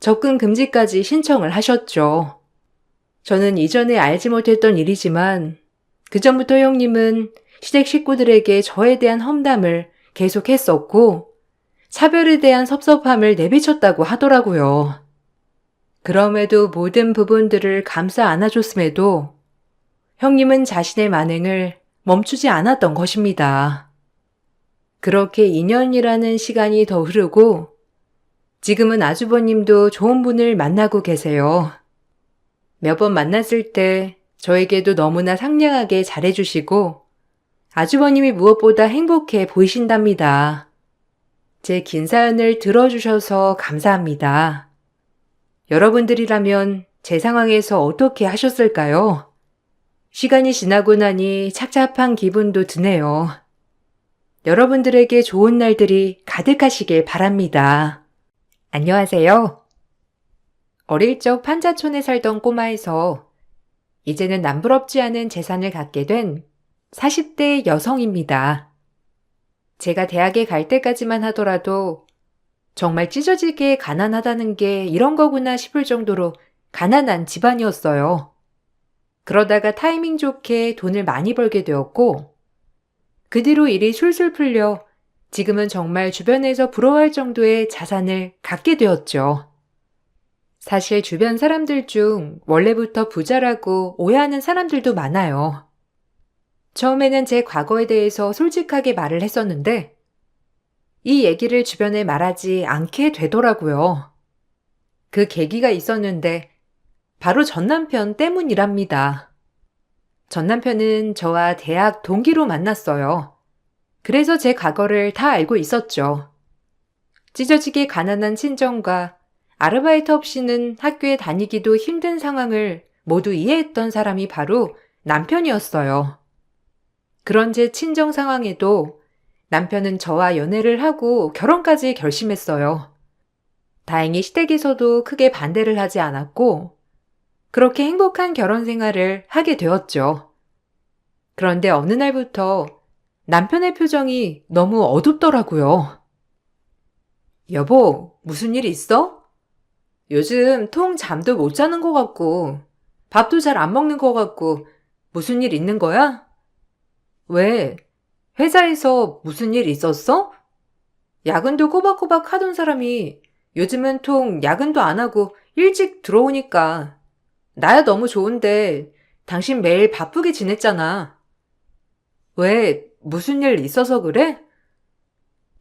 접근 금지까지 신청을 하셨죠. 저는 이전에 알지 못했던 일이지만 그전부터 형님은 시댁 식구들에게 저에 대한 험담을 계속했었고 차별에 대한 섭섭함을 내비쳤다고 하더라고요. 그럼에도 모든 부분들을 감싸 안아줬음에도 형님은 자신의 만행을 멈추지 않았던 것입니다. 그렇게 2년이라는 시간이 더 흐르고 지금은 아주버님도 좋은 분을 만나고 계세요. 몇 번 만났을 때 저에게도 너무나 상냥하게 잘해주시고 아주버님이 무엇보다 행복해 보이신답니다. 제 긴 사연을 들어주셔서 감사합니다. 여러분들이라면 제 상황에서 어떻게 하셨을까요? 시간이 지나고 나니 착잡한 기분도 드네요. 여러분들에게 좋은 날들이 가득하시길 바랍니다. 안녕하세요. 어릴 적 판자촌에 살던 꼬마에서 이제는 남부럽지 않은 재산을 갖게 된 40대 여성입니다. 제가 대학에 갈 때까지만 하더라도 정말 찢어지게 가난하다는 게 이런 거구나 싶을 정도로 가난한 집안이었어요. 그러다가 타이밍 좋게 돈을 많이 벌게 되었고 그 뒤로 일이 술술 풀려 지금은 정말 주변에서 부러워할 정도의 자산을 갖게 되었죠. 사실 주변 사람들 중 원래부터 부자라고 오해하는 사람들도 많아요. 처음에는 제 과거에 대해서 솔직하게 말을 했었는데 이 얘기를 주변에 말하지 않게 되더라고요. 그 계기가 있었는데 바로 전남편 때문이랍니다. 전남편은 저와 대학 동기로 만났어요. 그래서 제 과거를 다 알고 있었죠. 찢어지게 가난한 친정과 아르바이트 없이는 학교에 다니기도 힘든 상황을 모두 이해했던 사람이 바로 남편이었어요. 그런 제 친정 상황에도 남편은 저와 연애를 하고 결혼까지 결심했어요. 다행히 시댁에서도 크게 반대를 하지 않았고 그렇게 행복한 결혼 생활을 하게 되었죠. 그런데 어느 날부터 남편의 표정이 너무 어둡더라고요. 여보, 무슨 일 있어? 요즘 통 잠도 못 자는 것 같고 밥도 잘 안 먹는 것 같고 무슨 일 있는 거야? 왜? 회사에서 무슨 일 있었어? 야근도 꼬박꼬박 하던 사람이 요즘은 통 야근도 안 하고 일찍 들어오니까 나야 너무 좋은데 당신 매일 바쁘게 지냈잖아. 왜? 무슨 일 있어서 그래?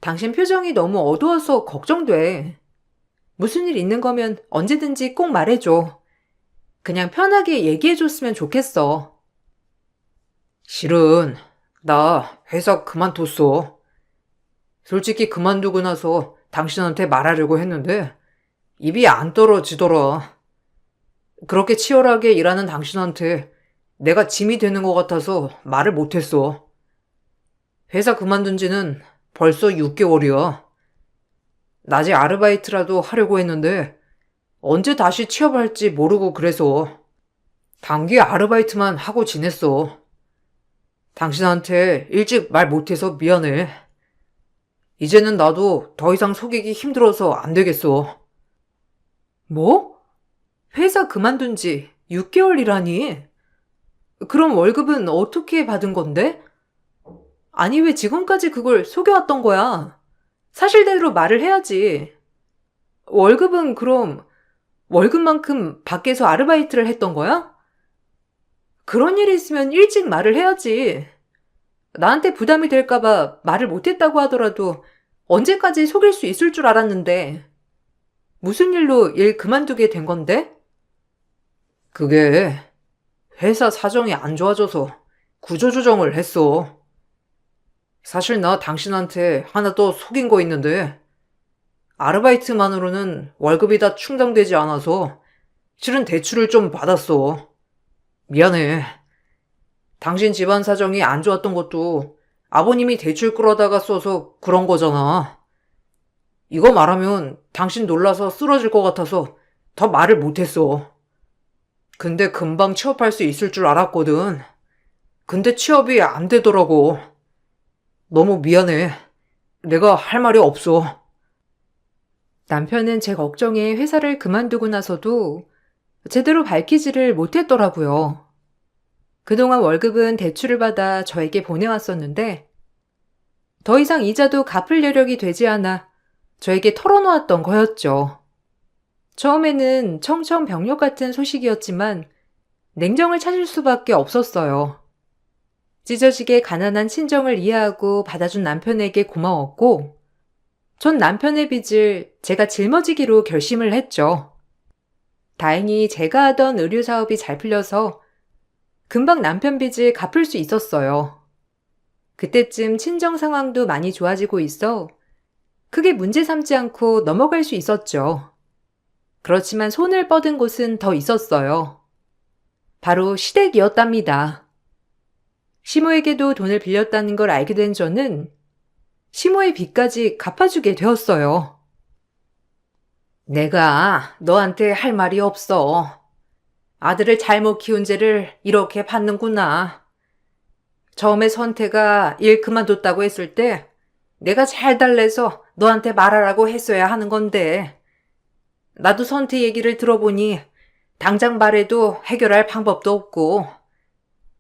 당신 표정이 너무 어두워서 걱정돼. 무슨 일 있는 거면 언제든지 꼭 말해줘. 그냥 편하게 얘기해줬으면 좋겠어. 실은 나 회사 그만뒀어. 솔직히 그만두고 나서 당신한테 말하려고 했는데 입이 안 떨어지더라. 그렇게 치열하게 일하는 당신한테 내가 짐이 되는 것 같아서 말을 못했어. 회사 그만둔 지는 벌써 6개월이야. 낮에 아르바이트라도 하려고 했는데 언제 다시 취업할지 모르고 그래서 단기 아르바이트만 하고 지냈어. 당신한테 일찍 말 못해서 미안해. 이제는 나도 더 이상 속이기 힘들어서 안 되겠어. 뭐? 회사 그만둔 지 6개월이라니? 그럼 월급은 어떻게 받은 건데? 아니, 왜 지금까지 그걸 속여왔던 거야? 사실대로 말을 해야지. 월급은 그럼 월급만큼 밖에서 아르바이트를 했던 거야? 그런 일이 있으면 일찍 말을 해야지. 나한테 부담이 될까봐 말을 못했다고 하더라도 언제까지 속일 수 있을 줄 알았는데. 무슨 일로 일 그만두게 된 건데? 그게 회사 사정이 안 좋아져서 구조조정을 했어. 사실 나 당신한테 하나 더 속인 거 있는데 아르바이트만으로는 월급이 다 충당되지 않아서 실은 대출을 좀 받았어. 미안해. 당신 집안 사정이 안 좋았던 것도 아버님이 대출 끌어다가 써서 그런 거잖아. 이거 말하면 당신 놀라서 쓰러질 것 같아서 더 말을 못했어. 근데 금방 취업할 수 있을 줄 알았거든. 근데 취업이 안 되더라고. 너무 미안해. 내가 할 말이 없어. 남편은 제 걱정에 회사를 그만두고 나서도 제대로 밝히지를 못했더라고요. 그동안 월급은 대출을 받아 저에게 보내왔었는데 더 이상 이자도 갚을 여력이 되지 않아 저에게 털어놓았던 거였죠. 처음에는 청천벽력 같은 소식이었지만 냉정을 찾을 수밖에 없었어요. 찢어지게 가난한 친정을 이해하고 받아준 남편에게 고마웠고 전 남편의 빚을 제가 짊어지기로 결심을 했죠. 다행히 제가 하던 의류 사업이 잘 풀려서 금방 남편 빚을 갚을 수 있었어요. 그때쯤 친정 상황도 많이 좋아지고 있어 크게 문제 삼지 않고 넘어갈 수 있었죠. 그렇지만 손을 뻗은 곳은 더 있었어요. 바로 시댁이었답니다. 시모에게도 돈을 빌렸다는 걸 알게 된 저는 시모의 빚까지 갚아주게 되었어요. 내가 너한테 할 말이 없어. 아들을 잘못 키운 죄를 이렇게 받는구나. 처음에 선태가 일 그만뒀다고 했을 때 내가 잘 달래서 너한테 말하라고 했어야 하는 건데 나도 선태 얘기를 들어보니 당장 말해도 해결할 방법도 없고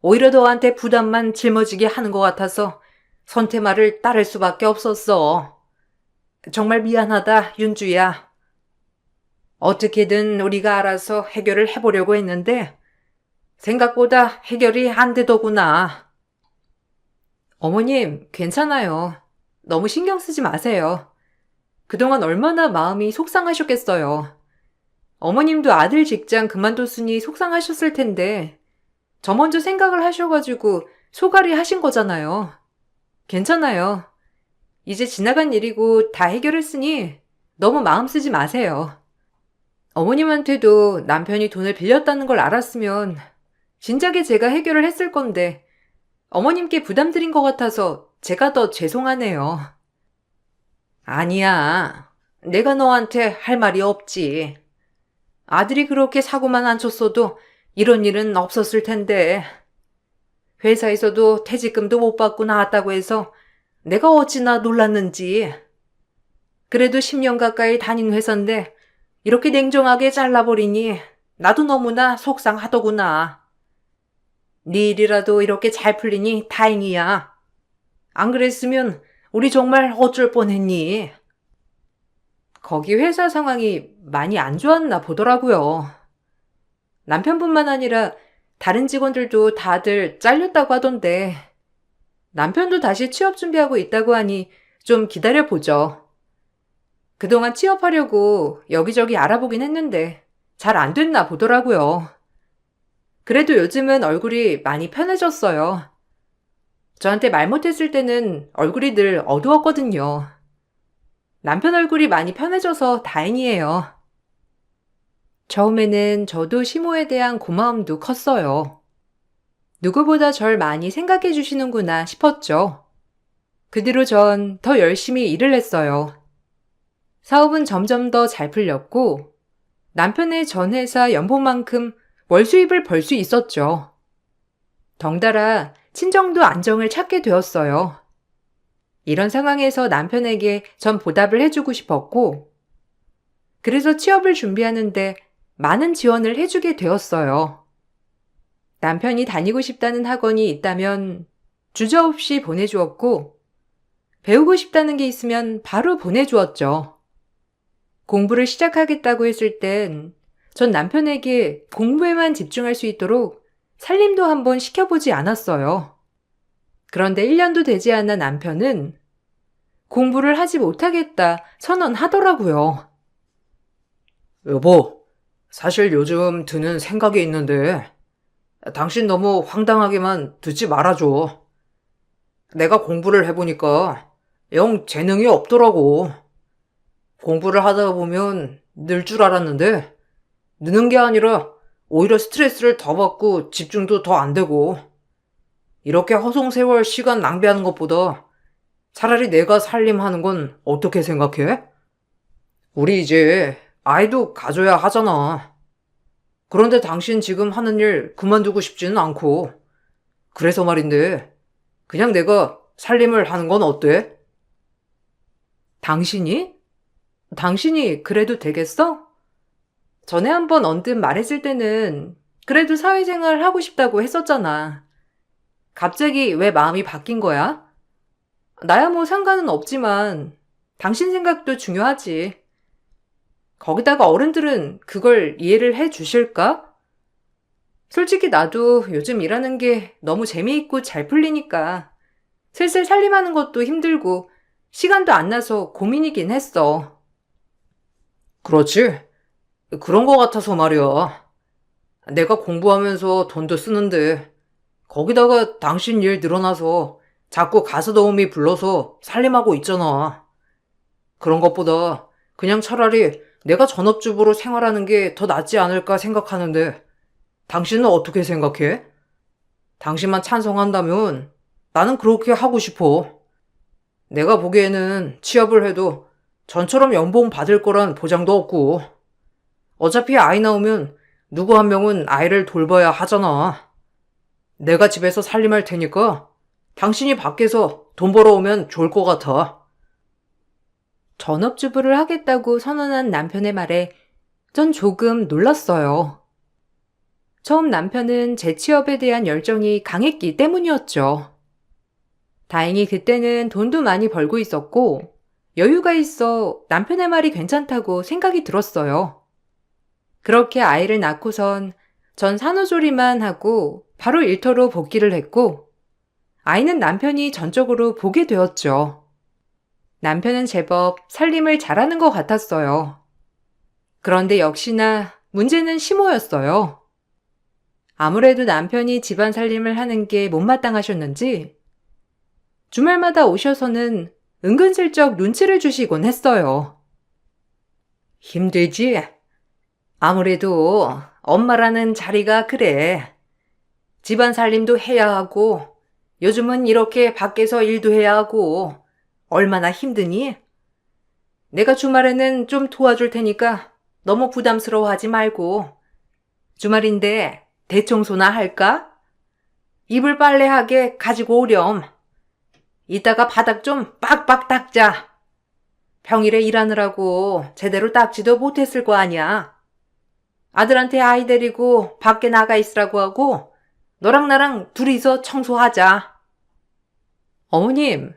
오히려 너한테 부담만 짊어지게 하는 것 같아서 선태 말을 따를 수밖에 없었어. 정말 미안하다, 윤주야. 어떻게든 우리가 알아서 해결을 해보려고 했는데 생각보다 해결이 안 되더구나. 어머님, 괜찮아요. 너무 신경 쓰지 마세요. 그동안 얼마나 마음이 속상하셨겠어요. 어머님도 아들 직장 그만뒀으니 속상하셨을 텐데 저 먼저 생각을 하셔가지고 소갈이 하신 거잖아요. 괜찮아요. 이제 지나간 일이고 다 해결했으니 너무 마음 쓰지 마세요. 어머님한테도 남편이 돈을 빌렸다는 걸 알았으면 진작에 제가 해결을 했을 건데 어머님께 부담드린 것 같아서 제가 더 죄송하네요. 아니야. 내가 너한테 할 말이 없지. 아들이 그렇게 사고만 안 쳤어도 이런 일은 없었을 텐데. 회사에서도 퇴직금도 못 받고 나왔다고 해서 내가 어찌나 놀랐는지. 그래도 10년 가까이 다닌 회사인데 이렇게 냉정하게 잘라버리니 나도 너무나 속상하더구나. 네 일이라도 이렇게 잘 풀리니 다행이야. 안 그랬으면 우리 정말 어쩔 뻔했니? 거기 회사 상황이 많이 안 좋았나 보더라고요. 남편뿐만 아니라 다른 직원들도 다들 잘렸다고 하던데 남편도 다시 취업 준비하고 있다고 하니 좀 기다려보죠. 그동안 취업하려고 여기저기 알아보긴 했는데 잘 안 됐나 보더라고요. 그래도 요즘은 얼굴이 많이 편해졌어요. 저한테 말 못했을 때는 얼굴이 늘 어두웠거든요. 남편 얼굴이 많이 편해져서 다행이에요. 처음에는 저도 시모에 대한 고마움도 컸어요. 누구보다 절 많이 생각해 주시는구나 싶었죠. 그 뒤로 전 더 열심히 일을 했어요. 사업은 점점 더 잘 풀렸고 남편의 전 회사 연봉만큼 월 수입을 벌 수 있었죠. 덩달아 친정도 안정을 찾게 되었어요. 이런 상황에서 남편에게 전 보답을 해주고 싶었고 그래서 취업을 준비하는데 많은 지원을 해주게 되었어요. 남편이 다니고 싶다는 학원이 있다면 주저없이 보내주었고, 배우고 싶다는 게 있으면 바로 보내주었죠. 공부를 시작하겠다고 했을 땐 전 남편에게 공부에만 집중할 수 있도록 살림도 한번 시켜보지 않았어요. 그런데 1년도 되지 않은 남편은 공부를 하지 못하겠다 선언하더라고요. 여보, 사실 요즘 드는 생각이 있는데, 당신 너무 황당하게만 듣지 말아줘. 내가 공부를 해보니까 영 재능이 없더라고. 공부를 하다 보면 늘 줄 알았는데, 느는 게 아니라 오히려 스트레스를 더 받고 집중도 더 안 되고, 이렇게 허송세월 시간 낭비하는 것보다 차라리 내가 살림하는 건 어떻게 생각해? 우리 이제 아이도 가져야 하잖아. 그런데 당신 지금 하는 일 그만두고 싶지는 않고, 그래서 말인데, 그냥 내가 살림을 하는 건 어때? 당신이? 당신이 그래도 되겠어? 전에 한번 언뜻 말했을 때는 그래도 사회생활 하고 싶다고 했었잖아. 갑자기 왜 마음이 바뀐 거야? 나야 뭐 상관은 없지만 당신 생각도 중요하지. 거기다가 어른들은 그걸 이해를 해 주실까? 솔직히 나도 요즘 일하는 게 너무 재미있고 잘 풀리니까 슬슬 살림하는 것도 힘들고 시간도 안 나서 고민이긴 했어. 그렇지? 그런 거 같아서 말이야. 내가 공부하면서 돈도 쓰는데, 거기다가 당신 일 늘어나서 자꾸 가스더움이 불러서 살림하고 있잖아. 그런 것보다 그냥 차라리 내가 전업주부로 생활하는 게 더 낫지 않을까 생각하는데, 당신은 어떻게 생각해? 당신만 찬성한다면 나는 그렇게 하고 싶어. 내가 보기에는 취업을 해도 전처럼 연봉 받을 거란 보장도 없고, 어차피 아이 나오면 누구 한 명은 아이를 돌봐야 하잖아. 내가 집에서 살림할 테니까 당신이 밖에서 돈 벌어오면 좋을 것 같아. 전업주부를 하겠다고 선언한 남편의 말에 전 조금 놀랐어요. 처음 남편은 제 취업에 대한 열정이 강했기 때문이었죠. 다행히 그때는 돈도 많이 벌고 있었고 여유가 있어 남편의 말이 괜찮다고 생각이 들었어요. 그렇게 아이를 낳고선 전 산후조리만 하고 바로 일터로 복귀를 했고 아이는 남편이 전적으로 보게 되었죠. 남편은 제법 살림을 잘하는 것 같았어요. 그런데 역시나 문제는 심호였어요. 아무래도 남편이 집안 살림을 하는 게 못마땅하셨는지 주말마다 오셔서는 은근슬쩍 눈치를 주시곤 했어요. 힘들지? 아무래도 엄마라는 자리가 그래. 집안 살림도 해야 하고, 요즘은 이렇게 밖에서 일도 해야 하고, 얼마나 힘드니? 내가 주말에는 좀 도와줄 테니까 너무 부담스러워하지 말고, 주말인데 대청소나 할까? 이불 빨래하게 가지고 오렴. 이따가 바닥 좀 빡빡 닦자. 평일에 일하느라고 제대로 닦지도 못했을 거 아니야. 아들한테 아이 데리고 밖에 나가 있으라고 하고 너랑 나랑 둘이서 청소하자. 어머님,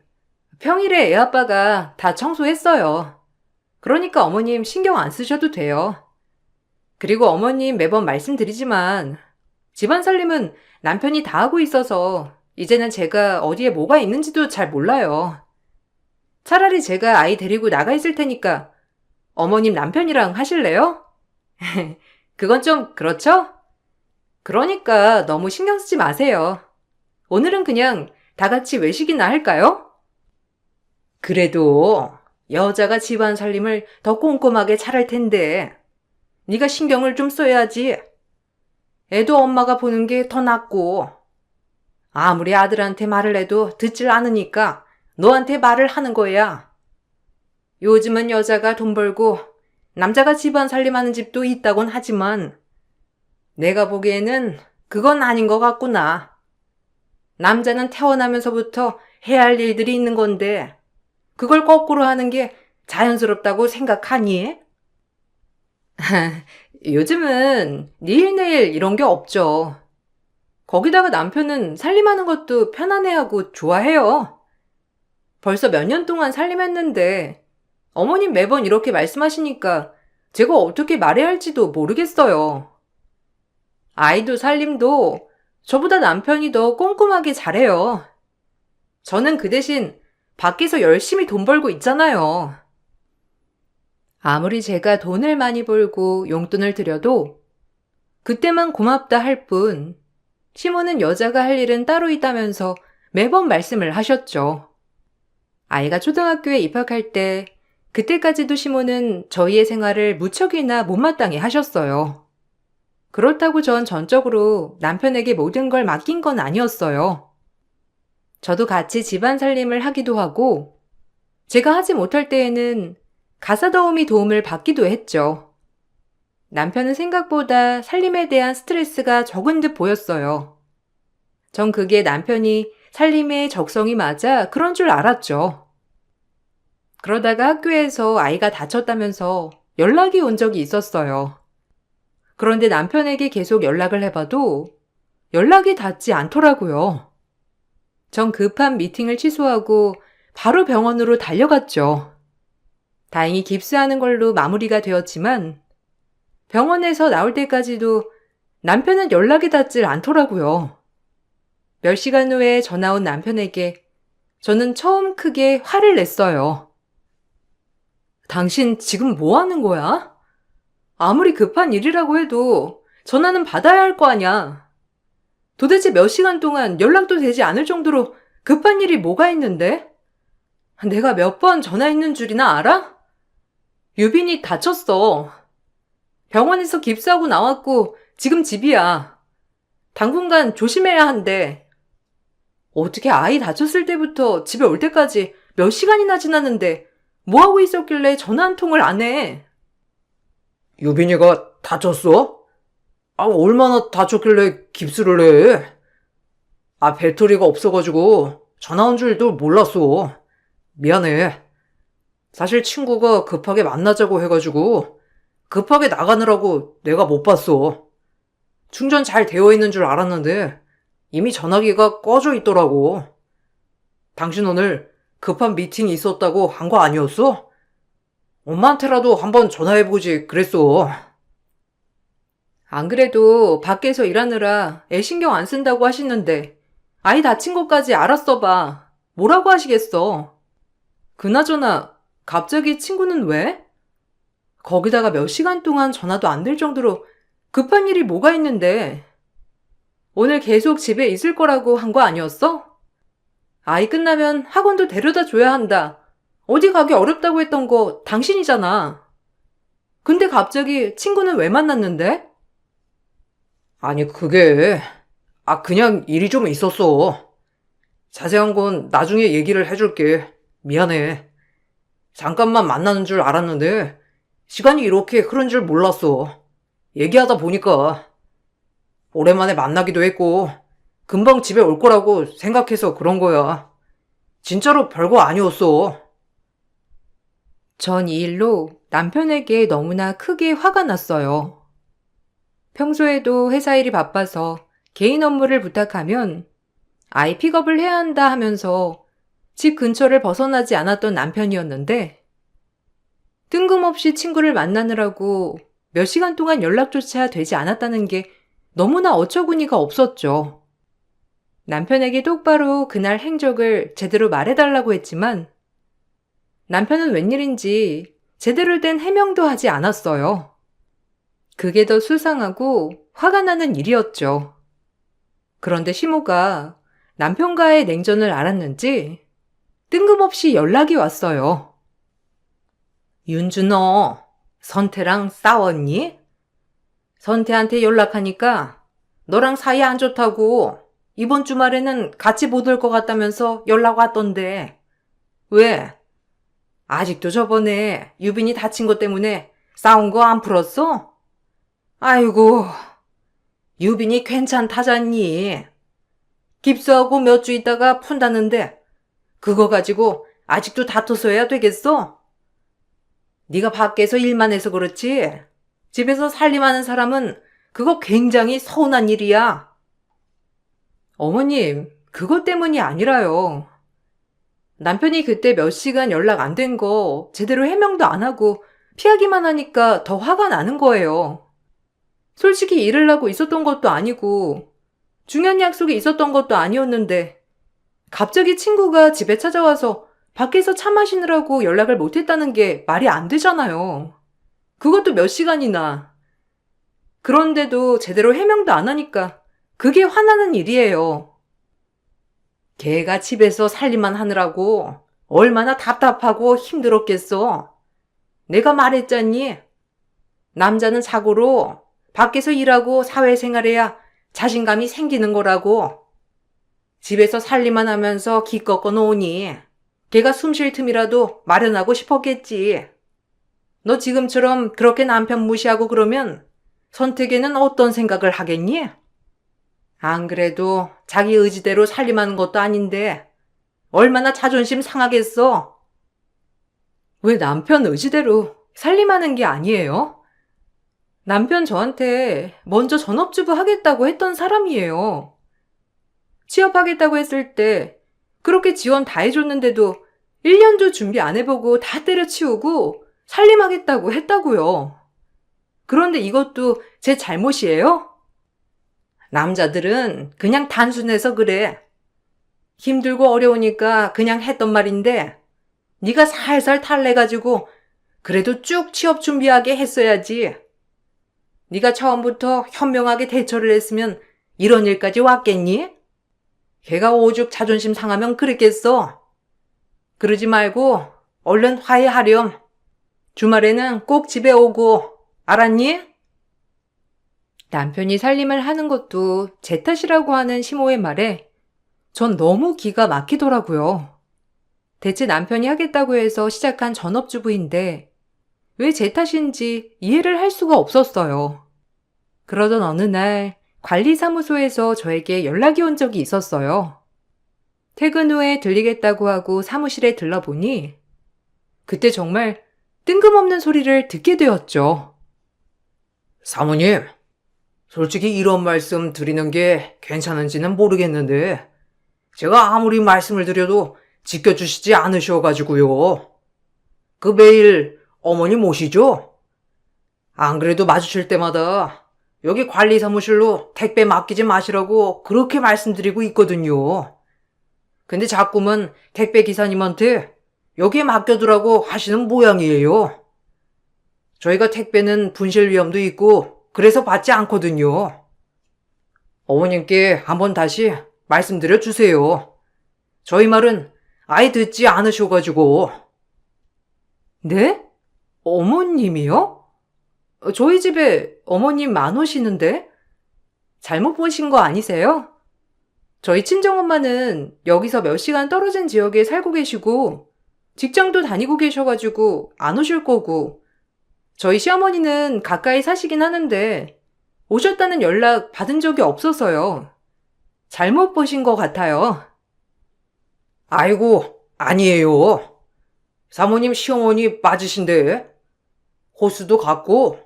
평일에 애아빠가 다 청소했어요. 그러니까 어머님 신경 안 쓰셔도 돼요. 그리고 어머님 매번 말씀드리지만 집안 살림은 남편이 다 하고 있어서 이제는 제가 어디에 뭐가 있는지도 잘 몰라요. 차라리 제가 아이 데리고 나가 있을 테니까 어머님 남편이랑 하실래요? 그건 좀 그렇죠? 그러니까 너무 신경 쓰지 마세요. 오늘은 그냥 다 같이 외식이나 할까요? 그래도 여자가 집안 살림을 더 꼼꼼하게 잘할 텐데 네가 신경을 좀 써야지. 애도 엄마가 보는 게 더 낫고 아무리 아들한테 말을 해도 듣질 않으니까 너한테 말을 하는 거야. 요즘은 여자가 돈 벌고 남자가 집안 살림하는 집도 있다곤 하지만 내가 보기에는 그건 아닌 것 같구나. 남자는 태어나면서부터 해야 할 일들이 있는 건데 그걸 거꾸로 하는 게 자연스럽다고 생각하니? 요즘은 니일 내일 이런 게 없죠. 거기다가 남편은 살림하는 것도 편안해하고 좋아해요. 벌써 몇 년 동안 살림했는데 어머님 매번 이렇게 말씀하시니까 제가 어떻게 말해야 할지도 모르겠어요. 아이도 살림도 저보다 남편이 더 꼼꼼하게 잘해요. 저는 그 대신 밖에서 열심히 돈 벌고 있잖아요. 아무리 제가 돈을 많이 벌고 용돈을 드려도 그때만 고맙다 할 뿐, 시모는 여자가 할 일은 따로 있다면서 매번 말씀을 하셨죠. 아이가 초등학교에 입학할 때, 그때까지도 시모는 저희의 생활을 무척이나 못마땅해 하셨어요. 그렇다고 전 전적으로 남편에게 모든 걸 맡긴 건 아니었어요. 저도 같이 집안 살림을 하기도 하고, 제가 하지 못할 때에는 가사도우미 도움을 받기도 했죠. 남편은 생각보다 살림에 대한 스트레스가 적은 듯 보였어요. 전 그게 남편이 살림의 적성이 맞아 그런 줄 알았죠. 그러다가 학교에서 아이가 다쳤다면서 연락이 온 적이 있었어요. 그런데 남편에게 계속 연락을 해봐도 연락이 닿지 않더라고요. 전 급한 미팅을 취소하고 바로 병원으로 달려갔죠. 다행히 깁스하는 걸로 마무리가 되었지만 병원에서 나올 때까지도 남편은 연락이 닿질 않더라고요. 몇 시간 후에 전화 온 남편에게 저는 처음 크게 화를 냈어요. 당신 지금 뭐 하는 거야? 아무리 급한 일이라고 해도 전화는 받아야 할 거 아냐. 도대체 몇 시간 동안 연락도 되지 않을 정도로 급한 일이 뭐가 있는데? 내가 몇 번 전화했는 줄이나 알아? 유빈이 다쳤어. 병원에서 깁스하고 나왔고 지금 집이야. 당분간 조심해야 한대. 어떻게 아이 다쳤을 때부터 집에 올 때까지 몇 시간이나 지났는데 뭐하고 있었길래 전화 한 통을 안 해? 유빈이가 다쳤어? 얼마나 다쳤길래 깁스를 해? 배터리가 없어가지고 전화 온 줄도 몰랐어. 미안해. 사실 친구가 급하게 만나자고 해가지고 급하게 나가느라고 내가 못 봤어. 충전 잘 되어 있는 줄 알았는데 이미 전화기가 꺼져 있더라고. 당신 오늘 급한 미팅이 있었다고 한 거 아니었어? 엄마한테라도 한번 전화해보지 그랬어. 안 그래도 밖에서 일하느라 애 신경 안 쓴다고 하시는데 아이 다친 것까지 알았어 봐. 뭐라고 하시겠어? 그나저나 갑자기 친구는 왜? 거기다가 몇 시간 동안 전화도 안 될 정도로 급한 일이 뭐가 있는데 오늘 계속 집에 있을 거라고 한 거 아니었어? 아이 끝나면 학원도 데려다 줘야 한다. 어디 가기 어렵다고 했던 거 당신이잖아. 근데 갑자기 친구는 왜 만났는데? 아니 그게 그냥 일이 좀 있었어. 자세한 건 나중에 얘기를 해줄게. 미안해. 잠깐만 만나는 줄 알았는데 시간이 이렇게 흐른 줄 몰랐어. 얘기하다 보니까 오랜만에 만나기도 했고 금방 집에 올 거라고 생각해서 그런 거야. 진짜로 별거 아니었어. 전 이 일로 남편에게 너무나 크게 화가 났어요. 평소에도 회사 일이 바빠서 개인 업무를 부탁하면 아이 픽업을 해야 한다 하면서 집 근처를 벗어나지 않았던 남편이었는데 뜬금없이 친구를 만나느라고 몇 시간 동안 연락조차 되지 않았다는 게 너무나 어처구니가 없었죠. 남편에게 똑바로 그날 행적을 제대로 말해달라고 했지만 남편은 웬일인지 제대로 된 해명도 하지 않았어요. 그게 더 수상하고 화가 나는 일이었죠. 그런데 시모가 남편과의 냉전을 알았는지 뜬금없이 연락이 왔어요. 윤준호, 선태랑 싸웠니? 선태한테 연락하니까 너랑 사이 안 좋다고 이번 주말에는 같이 못 올 것 같다면서 연락 왔던데. 왜? 아직도 저번에 유빈이 다친 것 때문에 싸운 거 안 풀었어? 아이고, 유빈이 괜찮다잖니. 깁스하고 몇 주 있다가 푼다는데 그거 가지고 아직도 다퉈서야 되겠어? 네가 밖에서 일만 해서 그렇지? 집에서 살림하는 사람은 그거 굉장히 서운한 일이야. 어머님, 그것 때문이 아니라요. 남편이 그때 몇 시간 연락 안 된 거 제대로 해명도 안 하고 피하기만 하니까 더 화가 나는 거예요. 솔직히 일을 하고 있었던 것도 아니고 중요한 약속이 있었던 것도 아니었는데 갑자기 친구가 집에 찾아와서 밖에서 차 마시느라고 연락을 못 했다는 게 말이 안 되잖아요. 그것도 몇 시간이나. 그런데도 제대로 해명도 안 하니까 그게 화나는 일이에요. 걔가 집에서 살림만 하느라고 얼마나 답답하고 힘들었겠어. 내가 말했잖니. 남자는 자고로 밖에서 일하고 사회생활해야 자신감이 생기는 거라고. 집에서 살림만 하면서 기 꺾어 놓으니 걔가 숨 쉴 틈이라도 마련하고 싶었겠지. 너 지금처럼 그렇게 남편 무시하고 그러면 선택에는 어떤 생각을 하겠니? 안 그래도 자기 의지대로 살림하는 것도 아닌데 얼마나 자존심 상하겠어? 왜 남편 의지대로 살림하는 게 아니에요? 남편 저한테 먼저 전업주부 하겠다고 했던 사람이에요. 취업하겠다고 했을 때 그렇게 지원 다 해줬는데도 1년도 준비 안 해보고 다 때려치우고 살림하겠다고 했다고요. 그런데 이것도 제 잘못이에요? 남자들은 그냥 단순해서 그래. 힘들고 어려우니까 그냥 했던 말인데 네가 살살 탈내가지고 그래도 쭉 취업 준비하게 했어야지. 네가 처음부터 현명하게 대처를 했으면 이런 일까지 왔겠니? 걔가 오죽 자존심 상하면 그랬겠어. 그러지 말고 얼른 화해하렴. 주말에는 꼭 집에 오고, 알았니? 남편이 살림을 하는 것도 제 탓이라고 하는 시모의 말에 전 너무 기가 막히더라고요. 대체 남편이 하겠다고 해서 시작한 전업주부인데 왜 제 탓인지 이해를 할 수가 없었어요. 그러던 어느 날 관리사무소에서 저에게 연락이 온 적이 있었어요. 퇴근 후에 들리겠다고 하고 사무실에 들러보니 그때 정말 뜬금없는 소리를 듣게 되었죠. 사모님, 솔직히 이런 말씀 드리는 게 괜찮은지는 모르겠는데 제가 아무리 말씀을 드려도 지켜주시지 않으셔가지고요. 그 매일 어머니 모시죠? 안 그래도 마주칠 때마다 여기 관리사무실로 택배 맡기지 마시라고 그렇게 말씀드리고 있거든요. 근데 자꾸만 택배 기사님한테 여기에 맡겨두라고 하시는 모양이에요. 저희가 택배는 분실 위험도 있고 그래서 받지 않거든요. 어머님께 한번 다시 말씀드려 주세요. 저희 말은 아예 듣지 않으셔가지고. 네? 어머님이요? 저희 집에 어머님 안 오시는데? 잘못 보신 거 아니세요? 저희 친정엄마는 여기서 몇 시간 떨어진 지역에 살고 계시고 직장도 다니고 계셔가지고 안 오실 거고 저희 시어머니는 가까이 사시긴 하는데 오셨다는 연락 받은 적이 없어서요. 잘못 보신 것 같아요. 아이고, 아니에요. 사모님 시어머니 맞으신데 호수도 갔고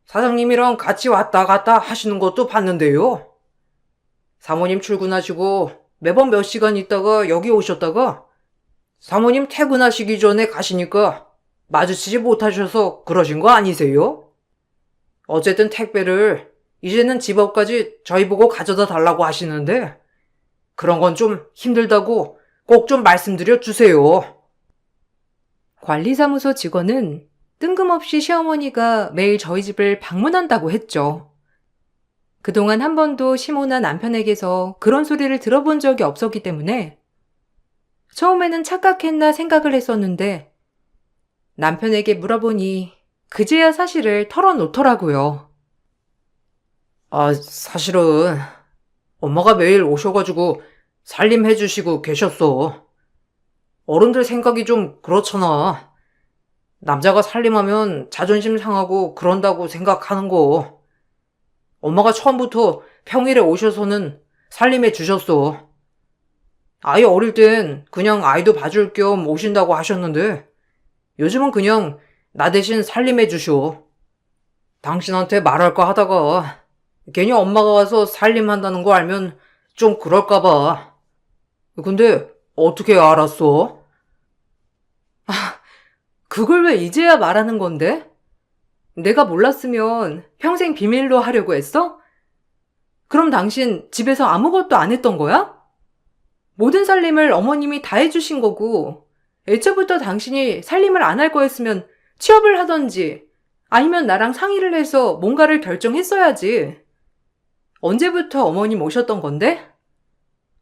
사장님이랑 같이 왔다 갔다 하시는 것도 봤는데요. 사모님 출근하시고 매번 몇 시간 있다가 여기 오셨다가 사모님 퇴근하시기 전에 가시니까 마주치지 못하셔서 그러신 거 아니세요? 어쨌든 택배를 이제는 집 앞까지 저희 보고 가져다 달라고 하시는데 그런 건 좀 힘들다고 꼭 좀 말씀드려 주세요. 관리사무소 직원은 뜬금없이 시어머니가 매일 저희 집을 방문한다고 했죠. 그동안 한 번도 시모나 남편에게서 그런 소리를 들어본 적이 없었기 때문에 처음에는 착각했나 생각을 했었는데 남편에게 물어보니 그제야 사실을 털어놓더라고요. 사실은 엄마가 매일 오셔가지고 살림해주시고 계셨어. 어른들 생각이 좀 그렇잖아. 남자가 살림하면 자존심 상하고 그런다고 생각하는 거. 엄마가 처음부터 평일에 오셔서는 살림해 주셨어. 아이 어릴 땐 그냥 아이도 봐줄 겸 오신다고 하셨는데 요즘은 그냥 나 대신 살림해 주셔. 당신한테 말할까 하다가 괜히 엄마가 와서 살림한다는 거 알면 좀 그럴까 봐. 근데 어떻게 알았어? 그걸 왜 이제야 말하는 건데? 내가 몰랐으면 평생 비밀로 하려고 했어? 그럼 당신 집에서 아무것도 안 했던 거야? 모든 살림을 어머님이 다 해주신 거고, 애초부터 당신이 살림을 안 할 거였으면 취업을 하던지, 아니면 나랑 상의를 해서 뭔가를 결정했어야지. 언제부터 어머님 오셨던 건데?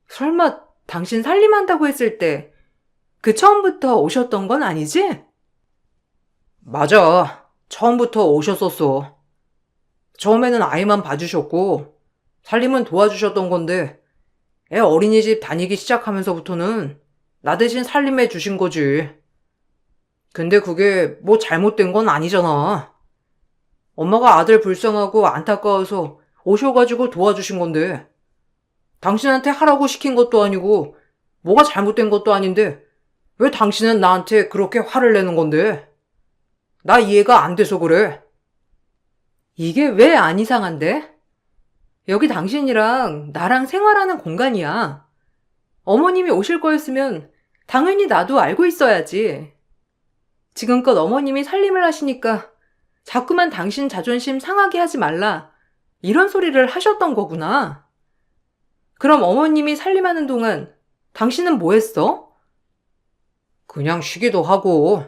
설마 당신 살림한다고 했을 때 그 처음부터 오셨던 건 아니지? 맞아. 처음부터 오셨었어. 처음에는 아이만 봐주셨고, 살림은 도와주셨던 건데, 애 어린이집 다니기 시작하면서부터는 나 대신 살림해 주신 거지. 근데 그게 뭐 잘못된 건 아니잖아. 엄마가 아들 불쌍하고 안타까워서 오셔가지고 도와주신 건데, 당신한테 하라고 시킨 것도 아니고, 뭐가 잘못된 것도 아닌데, 왜 당신은 나한테 그렇게 화를 내는 건데? 나 이해가 안 돼서 그래. 이게 왜 안 이상한데? 여기 당신이랑 나랑 생활하는 공간이야. 어머님이 오실 거였으면 당연히 나도 알고 있어야지. 지금껏 어머님이 살림을 하시니까 자꾸만 당신 자존심 상하게 하지 말라. 이런 소리를 하셨던 거구나. 그럼 어머님이 살림하는 동안 당신은 뭐 했어? 그냥 쉬기도 하고,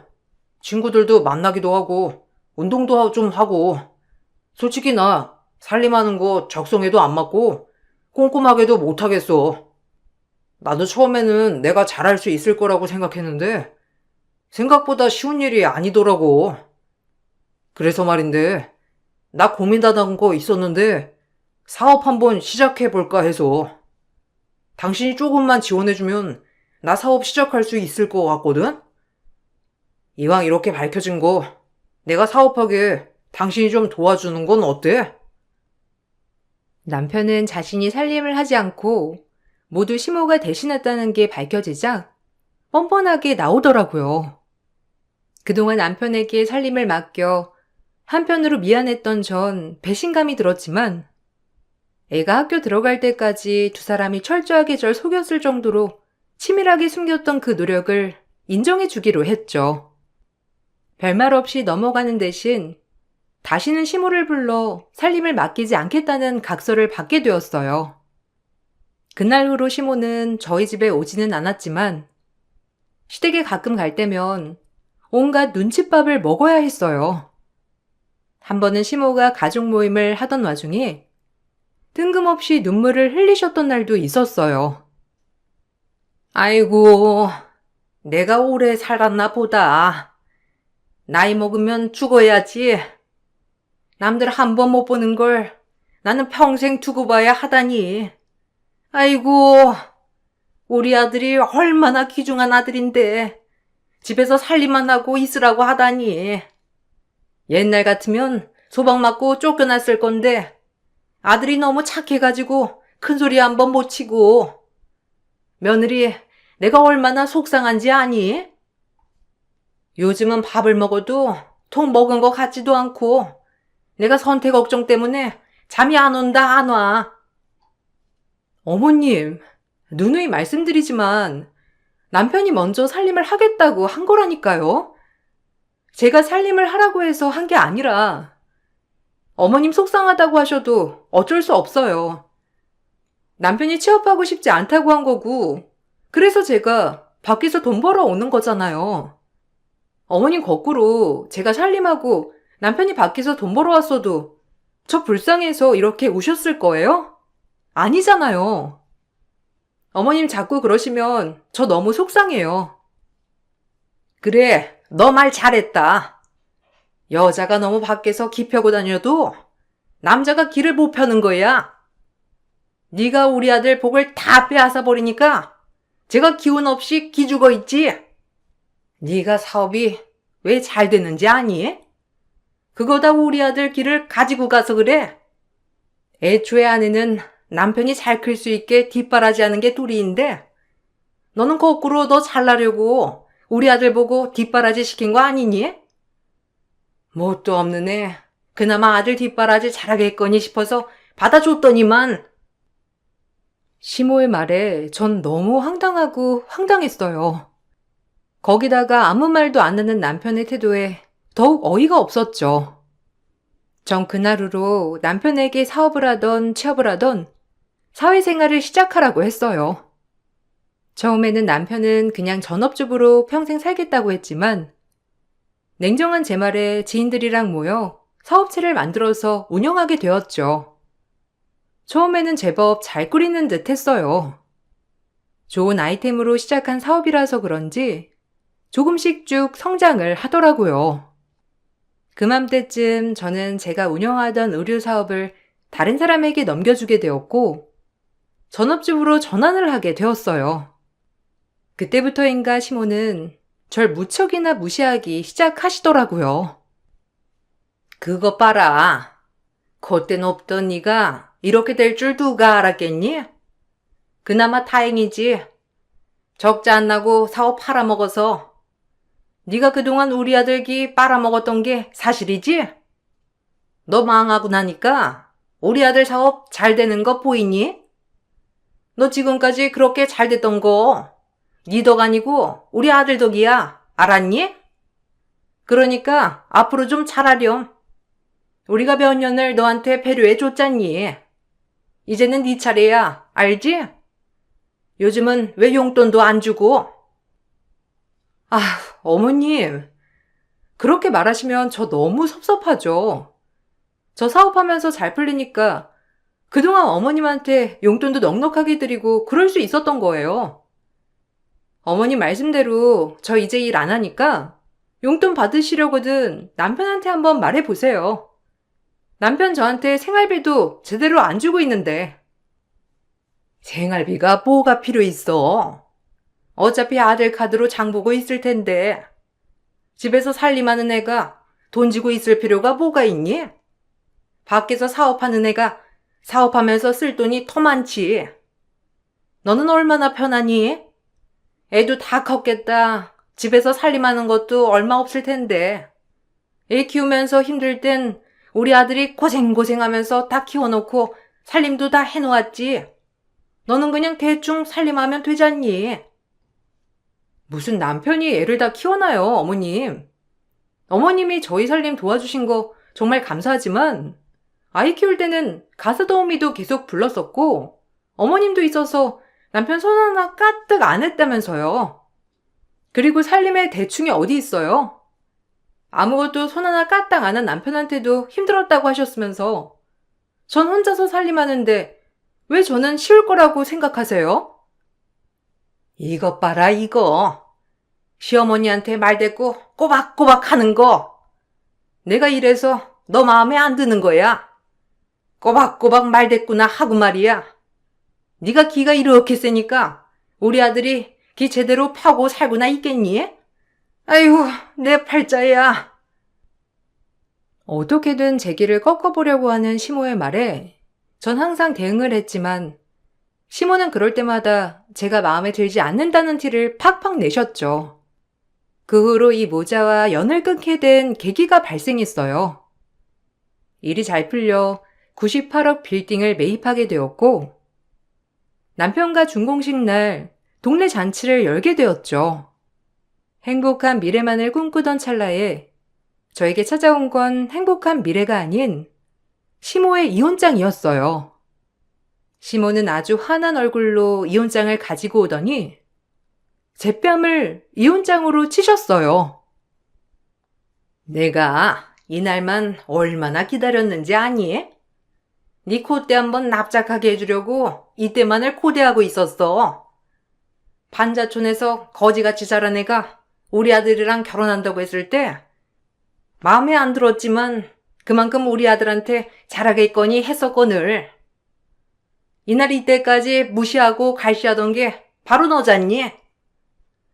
친구들도 만나기도 하고, 운동도 좀 하고, 솔직히 나 살림하는 거 적성에도 안 맞고, 꼼꼼하게도 못하겠어. 나도 처음에는 내가 잘할 수 있을 거라고 생각했는데, 생각보다 쉬운 일이 아니더라고. 그래서 말인데, 나 고민하던 거 있었는데, 사업 한번 시작해볼까 해서, 당신이 조금만 지원해주면 나 사업 시작할 수 있을 것 같거든? 이왕 이렇게 밝혀진 거, 내가 사업하게 당신이 좀 도와주는 건 어때? 남편은 자신이 살림을 하지 않고 모두 시모가 대신했다는 게 밝혀지자 뻔뻔하게 나오더라고요. 그동안 남편에게 살림을 맡겨 한편으로 미안했던 전 배신감이 들었지만 애가 학교 들어갈 때까지 두 사람이 철저하게 절 속였을 정도로 치밀하게 숨겼던 그 노력을 인정해 주기로 했죠. 별말 없이 넘어가는 대신 다시는 시모를 불러 살림을 맡기지 않겠다는 각서를 받게 되었어요. 그날 후로 시모는 저희 집에 오지는 않았지만 시댁에 가끔 갈 때면 온갖 눈칫밥을 먹어야 했어요. 한 번은 시모가 가족 모임을 하던 와중에 뜬금없이 눈물을 흘리셨던 날도 있었어요. 아이고, 내가 오래 살았나 보다. 나이 먹으면 죽어야지. 남들 한 번 못 보는 걸 나는 평생 두고 봐야 하다니. 아이고, 우리 아들이 얼마나 귀중한 아들인데 집에서 살림만 하고 있으라고 하다니. 옛날 같으면 소방 맞고 쫓겨났을 건데 아들이 너무 착해가지고 큰소리 한 번 못 치고. 며느리, 내가 얼마나 속상한지 아니? 요즘은 밥을 먹어도 통 먹은 것 같지도 않고 내가 선택 걱정 때문에 잠이 안 온다 안 와. 어머님, 누누이 말씀드리지만 남편이 먼저 살림을 하겠다고 한 거라니까요. 제가 살림을 하라고 해서 한 게 아니라 어머님 속상하다고 하셔도 어쩔 수 없어요. 남편이 취업하고 싶지 않다고 한 거고 그래서 제가 밖에서 돈 벌어 오는 거잖아요. 어머님 거꾸로 제가 살림하고 남편이 밖에서 돈 벌어 왔어도 저 불쌍해서 이렇게 우셨을 거예요? 아니잖아요. 어머님 자꾸 그러시면 저 너무 속상해요. 그래, 너 말 잘했다. 여자가 너무 밖에서 기 펴고 다녀도 남자가 기를 못 펴는 거야. 네가 우리 아들 복을 다 빼앗아 버리니까 제가 기운 없이 기죽어 있지. 네가 사업이 왜 잘 되는지 아니? 그거 다 우리 아들 길을 가지고 가서 그래. 애초에 아내는 남편이 잘 클 수 있게 뒷바라지하는 게 도리인데 너는 거꾸로 너 잘나려고 우리 아들 보고 뒷바라지 시킨 거 아니니? 뭣도 없는 애 그나마 아들 뒷바라지 잘하겠거니 싶어서 받아줬더니만. 시모의 말에 전 너무 황당하고 황당했어요. 거기다가 아무 말도 안 하는 남편의 태도에 더욱 어이가 없었죠. 전 그날 후로 남편에게 사업을 하던 취업을 하던 사회생활을 시작하라고 했어요. 처음에는 남편은 그냥 전업주부로 평생 살겠다고 했지만 냉정한 제 말에 지인들이랑 모여 사업체를 만들어서 운영하게 되었죠. 처음에는 제법 잘 꾸리는 듯 했어요. 좋은 아이템으로 시작한 사업이라서 그런지 조금씩 쭉 성장을 하더라고요. 그맘때쯤 저는 제가 운영하던 의류 사업을 다른 사람에게 넘겨주게 되었고 전업주부로 전환을 하게 되었어요. 그때부터인가 시모는 절 무척이나 무시하기 시작하시더라고요. 그것 봐라. 콧대 높던 네가 이렇게 될 줄 누가 알았겠니? 그나마 다행이지. 적자 안 나고 사업 팔아먹어서. 네가 그동안 우리 아들 기 빨아먹었던 게 사실이지? 너 망하고 나니까 우리 아들 사업 잘 되는 거 보이니? 너 지금까지 그렇게 잘 됐던 거 네 덕 아니고 우리 아들 덕이야. 알았니? 그러니까 앞으로 좀 잘하렴. 우리가 몇 년을 너한테 배려해 줬잖니. 이제는 네 차례야. 알지? 요즘은 왜 용돈도 안 주고? 아, 어머님. 그렇게 말하시면 저 너무 섭섭하죠. 저 사업하면서 잘 풀리니까 그동안 어머님한테 용돈도 넉넉하게 드리고 그럴 수 있었던 거예요. 어머님 말씀대로 저 이제 일 안 하니까 용돈 받으시려거든 남편한테 한번 말해보세요. 남편 저한테 생활비도 제대로 안 주고 있는데. 생활비가 뭐가 필요 있어? 어차피 아들 카드로 장 보고 있을 텐데. 집에서 살림하는 애가 돈 지고 있을 필요가 뭐가 있니? 밖에서 사업하는 애가 사업하면서 쓸 돈이 더 많지. 너는 얼마나 편하니? 애도 다 컸겠다. 집에서 살림하는 것도 얼마 없을 텐데. 애 키우면서 힘들 땐 우리 아들이 고생고생하면서 다 키워놓고 살림도 다 해놓았지. 너는 그냥 대충 살림하면 되잖니. 무슨 남편이 애를 다 키워놔요, 어머님. 어머님이 저희 살림 도와주신 거 정말 감사하지만 아이 키울 때는 가사 도우미도 계속 불렀었고 어머님도 있어서 남편 손 하나 까뜩 안 했다면서요. 그리고 살림에 대충이 어디 있어요? 아무것도 손 하나 까딱 안 한 남편한테도 힘들었다고 하셨으면서 전 혼자서 살림하는데 왜 저는 쉬울 거라고 생각하세요? 이것 봐라 이거. 시어머니한테 말대꾸 꼬박꼬박 하는 거. 내가 이래서 너 마음에 안 드는 거야. 꼬박꼬박 말대꾸나 하고 말이야. 네가 기가 이렇게 세니까 우리 아들이 기 제대로 펴고 살고나 있겠니? 아이고 내 팔자야. 어떻게든 제 길을 꺾어보려고 하는 시모의 말에 전 항상 대응을 했지만 시모는 그럴 때마다 제가 마음에 들지 않는다는 티를 팍팍 내셨죠. 그 후로 이 모자와 연을 끊게 된 계기가 발생했어요. 일이 잘 풀려 98억 빌딩을 매입하게 되었고 남편과 준공식 날 동네 잔치를 열게 되었죠. 행복한 미래만을 꿈꾸던 찰나에 저에게 찾아온 건 행복한 미래가 아닌 시모의 이혼장이었어요. 시모는 아주 환한 얼굴로 이혼장을 가지고 오더니 제 뺨을 이혼장으로 치셨어요. 내가 이날만 얼마나 기다렸는지 아니? 네 콧대 한번 납작하게 해주려고 이때만을 고대하고 있었어. 반자촌에서 거지같이 자란 애가 우리 아들이랑 결혼한다고 했을 때 마음에 안 들었지만 그만큼 우리 아들한테 잘하겠거니 했었거늘. 이날 이때까지 무시하고 갈시하던 게 바로 너잖니?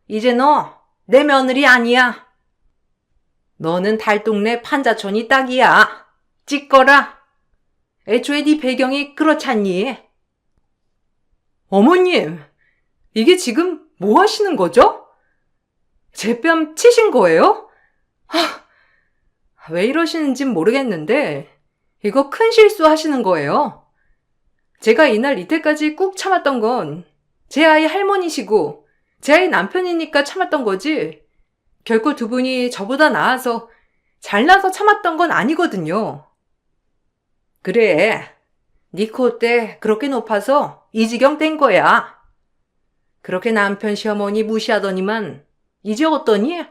이제 너 내 며느리 아니야. 너는 달동네 판자촌이 딱이야. 찍거라. 애초에 네 배경이 그렇잖니. 어머님, 이게 지금 뭐 하시는 거죠? 제 뺨 치신 거예요? 왜 이러시는진 모르겠는데 이거 큰 실수하시는 거예요. 제가 이날 이때까지 꾹 참았던 건 제 아이 할머니시고 제 아이 남편이니까 참았던 거지 결코 두 분이 저보다 나아서 잘나서 참았던 건 아니거든요. 그래, 네 콧대 그렇게 높아서 이 지경 된 거야. 그렇게 남편 시어머니 무시하더니만 이제 어떠니?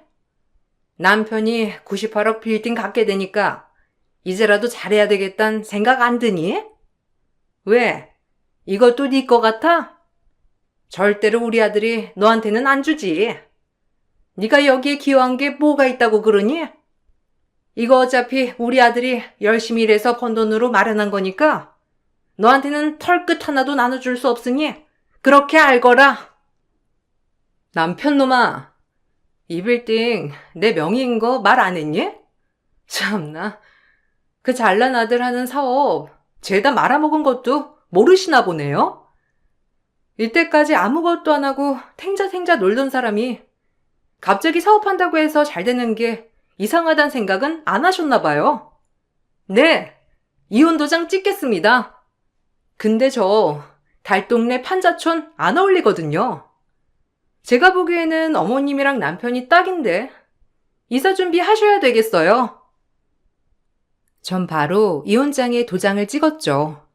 남편이 98억 빌딩 갖게 되니까 이제라도 잘해야 되겠단 생각 안 드니? 왜? 이것도 네 거 같아? 절대로 우리 아들이 너한테는 안 주지. 네가 여기에 기여한 게 뭐가 있다고 그러니? 이거 어차피 우리 아들이 열심히 일해서 번 돈으로 마련한 거니까 너한테는 털끝 하나도 나눠줄 수 없으니 그렇게 알거라. 남편놈아, 이 빌딩 내 명의인 거 말 안 했니? 참나, 그 잘난 아들 하는 사업 죄다 말아먹은 것도 모르시나 보네요? 이때까지 아무것도 안 하고 탱자탱자 놀던 사람이 갑자기 사업한다고 해서 잘 되는 게 이상하단 생각은 안 하셨나 봐요. 네, 이혼 도장 찍겠습니다. 근데 저 달동네 판자촌 안 어울리거든요. 제가 보기에는 어머님이랑 남편이 딱인데 이사 준비 하셔야 되겠어요. 전 바로 이혼장에 도장을 찍었죠.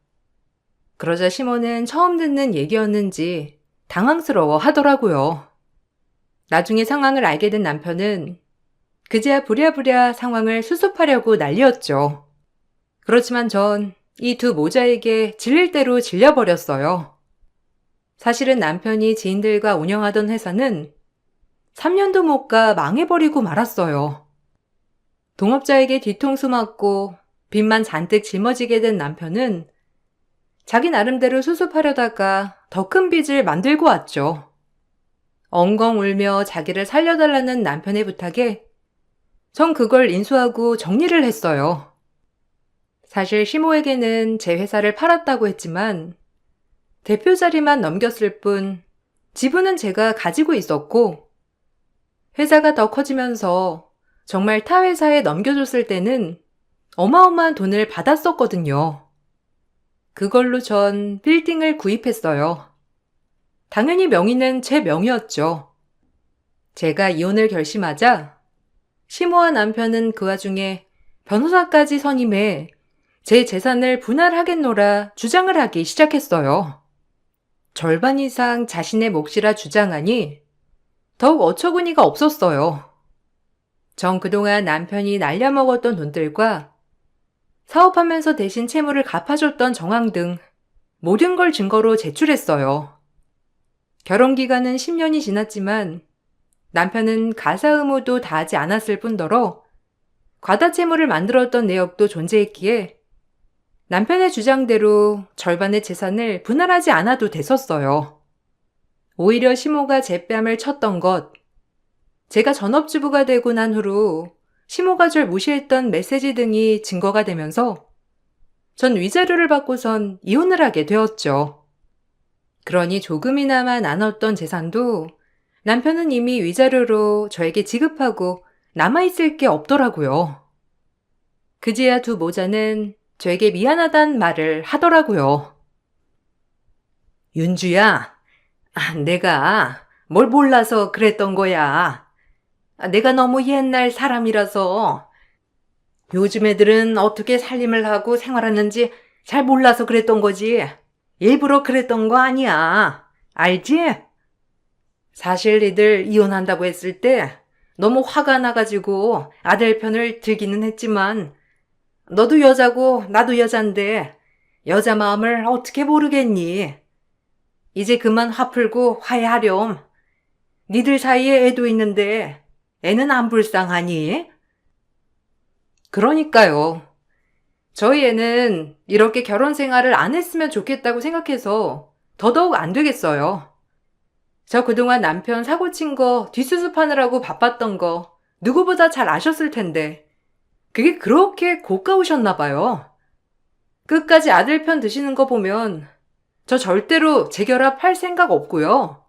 그러자 시모는 처음 듣는 얘기였는지 당황스러워 하더라고요. 나중에 상황을 알게 된 남편은 그제야 부랴부랴 상황을 수습하려고 난리였죠. 그렇지만 전 이 두 모자에게 질릴 대로 질려버렸어요. 사실은 남편이 지인들과 운영하던 회사는 3년도 못 가 망해버리고 말았어요. 동업자에게 뒤통수 맞고 빚만 잔뜩 짊어지게 된 남편은 자기 나름대로 수습하려다가 더 큰 빚을 만들고 왔죠. 엉엉 울며 자기를 살려달라는 남편의 부탁에 전 그걸 인수하고 정리를 했어요. 사실 시모에게는 제 회사를 팔았다고 했지만 대표 자리만 넘겼을 뿐 지분은 제가 가지고 있었고 회사가 더 커지면서 정말 타 회사에 넘겨줬을 때는 어마어마한 돈을 받았었거든요. 그걸로 전 빌딩을 구입했어요. 당연히 명의는 제 명의였죠. 제가 이혼을 결심하자 시모와 남편은 그 와중에 변호사까지 선임해 제 재산을 분할하겠노라 주장을 하기 시작했어요. 절반 이상 자신의 몫이라 주장하니 더욱 어처구니가 없었어요. 전 그동안 남편이 날려먹었던 돈들과 사업하면서 대신 채무를 갚아줬던 정황 등 모든 걸 증거로 제출했어요. 결혼 기간은 10년이 지났지만 남편은 가사 의무도 다하지 않았을 뿐더러 과다 채무를 만들었던 내역도 존재했기에 남편의 주장대로 절반의 재산을 분할하지 않아도 됐었어요. 오히려 시모가 제 뺨을 쳤던 것, 제가 전업주부가 되고 난 후로 시모가 절 무시했던 메시지 등이 증거가 되면서 전 위자료를 받고선 이혼을 하게 되었죠. 그러니 조금이나마 나눴던 재산도 남편은 이미 위자료로 저에게 지급하고 남아있을 게 없더라고요. 그제야 두 모자는 저에게 미안하단 말을 하더라고요. 윤주야, 내가 뭘 몰라서 그랬던 거야. 내가 너무 옛날 사람이라서 요즘 애들은 어떻게 살림을 하고 생활하는지 잘 몰라서 그랬던 거지. 일부러 그랬던 거 아니야. 알지? 사실 니들 이혼한다고 했을 때 너무 화가 나가지고 아들 편을 들기는 했지만 너도 여자고 나도 여잔데 여자 마음을 어떻게 모르겠니? 이제 그만 화 풀고 화해하렴. 니들 사이에 애도 있는데 애는 안 불쌍하니? 그러니까요. 저희 애는 이렇게 결혼 생활을 안 했으면 좋겠다고 생각해서 더더욱 안 되겠어요. 저 그동안 남편 사고 친 거 뒷수습하느라고 바빴던 거 누구보다 잘 아셨을 텐데 그게 그렇게 고가우셨나 봐요. 끝까지 아들 편 드시는 거 보면 저 절대로 재결합할 생각 없고요.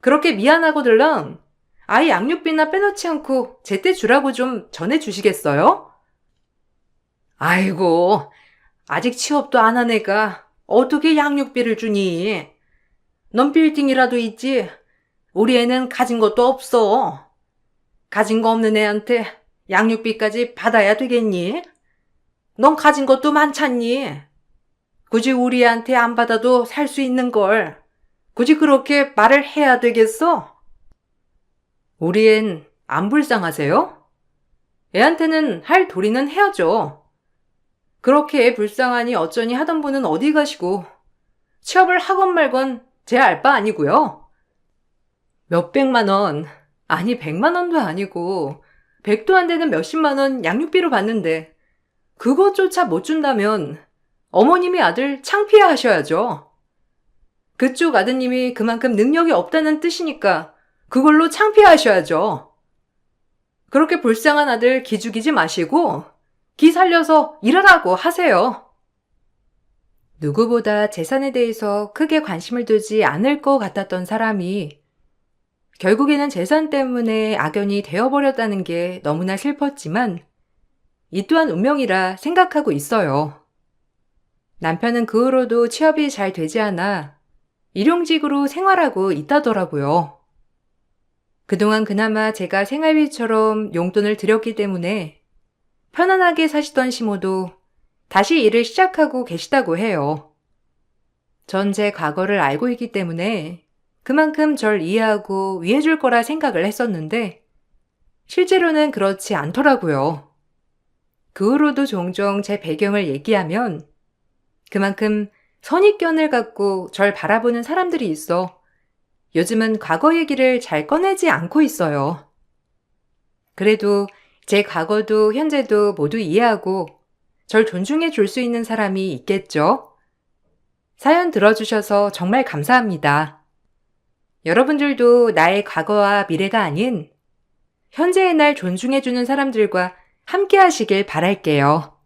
그렇게 미안하고들랑 아이 양육비나 빼놓지 않고 제때 주라고 좀 전해주시겠어요? 아이고, 아직 취업도 안 한 애가 어떻게 양육비를 주니? 넌 빌딩이라도 있지? 우리 애는 가진 것도 없어. 가진 거 없는 애한테 양육비까지 받아야 되겠니? 넌 가진 것도 많잖니? 굳이 우리 애한테 안 받아도 살 수 있는 걸 굳이 그렇게 말을 해야 되겠어? 우리 앤 안 불쌍하세요? 애한테는 할 도리는 해야죠. 그렇게 애 불쌍하니 어쩌니 하던 분은 어디 가시고 취업을 하건 말건 제 알 바 아니고요. 몇백만 원, 아니 100만 원도 아니고 100도 안 되는 몇십만 원 양육비로 받는데 그것조차 못 준다면 어머님이 아들 창피해 하셔야죠. 그쪽 아드님이 그만큼 능력이 없다는 뜻이니까 그걸로 창피해 하셔야죠. 그렇게 불쌍한 아들 기죽이지 마시고 기 살려서 일하라고 하세요. 누구보다 재산에 대해서 크게 관심을 두지 않을 것 같았던 사람이 결국에는 재산 때문에 악연이 되어버렸다는 게 너무나 슬펐지만 이 또한 운명이라 생각하고 있어요. 남편은 그 후로도 취업이 잘 되지 않아 일용직으로 생활하고 있다더라고요. 그동안 그나마 제가 생활비처럼 용돈을 드렸기 때문에 편안하게 사시던 시모도 다시 일을 시작하고 계시다고 해요. 전 제 과거를 알고 있기 때문에 그만큼 절 이해하고 위해줄 거라 생각을 했었는데 실제로는 그렇지 않더라고요. 그 후로도 종종 제 배경을 얘기하면 그만큼 선입견을 갖고 절 바라보는 사람들이 있어 요즘은 과거 얘기를 잘 꺼내지 않고 있어요. 그래도 제 과거도 현재도 모두 이해하고 절 존중해 줄 수 있는 사람이 있겠죠? 사연 들어주셔서 정말 감사합니다. 여러분들도 나의 과거와 미래가 아닌 현재의 날 존중해 주는 사람들과 함께 하시길 바랄게요.